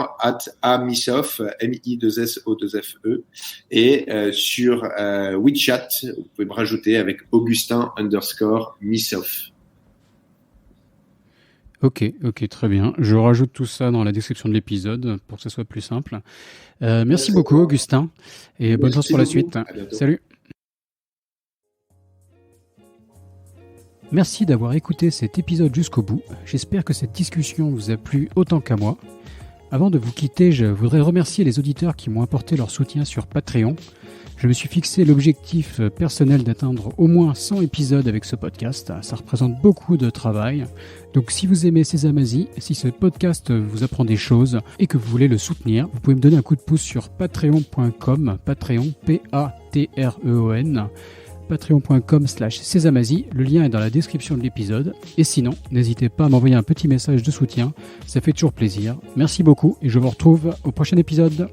@amisof MI2SO2FE, et sur WeChat vous pouvez me rajouter avec Augustin_Misof. Ok, très bien. Je rajoute tout ça dans la description de l'épisode pour que ce soit plus simple. Merci beaucoup, Augustin, et bonne chance pour la suite. Salut. Merci d'avoir écouté cet épisode jusqu'au bout. J'espère que cette discussion vous a plu autant qu'à moi. Avant de vous quitter, je voudrais remercier les auditeurs qui m'ont apporté leur soutien sur Patreon. Je me suis fixé l'objectif personnel d'atteindre au moins 100 épisodes avec ce podcast. Ça représente beaucoup de travail. Donc si vous aimez Sésamazie, si ce podcast vous apprend des choses et que vous voulez le soutenir, vous pouvez me donner un coup de pouce sur patreon.com, Patreon, Patreon, patreon.com/Sésamazie. Le lien est dans la description de l'épisode. Et sinon, n'hésitez pas à m'envoyer un petit message de soutien. Ça fait toujours plaisir. Merci beaucoup et je vous retrouve au prochain épisode.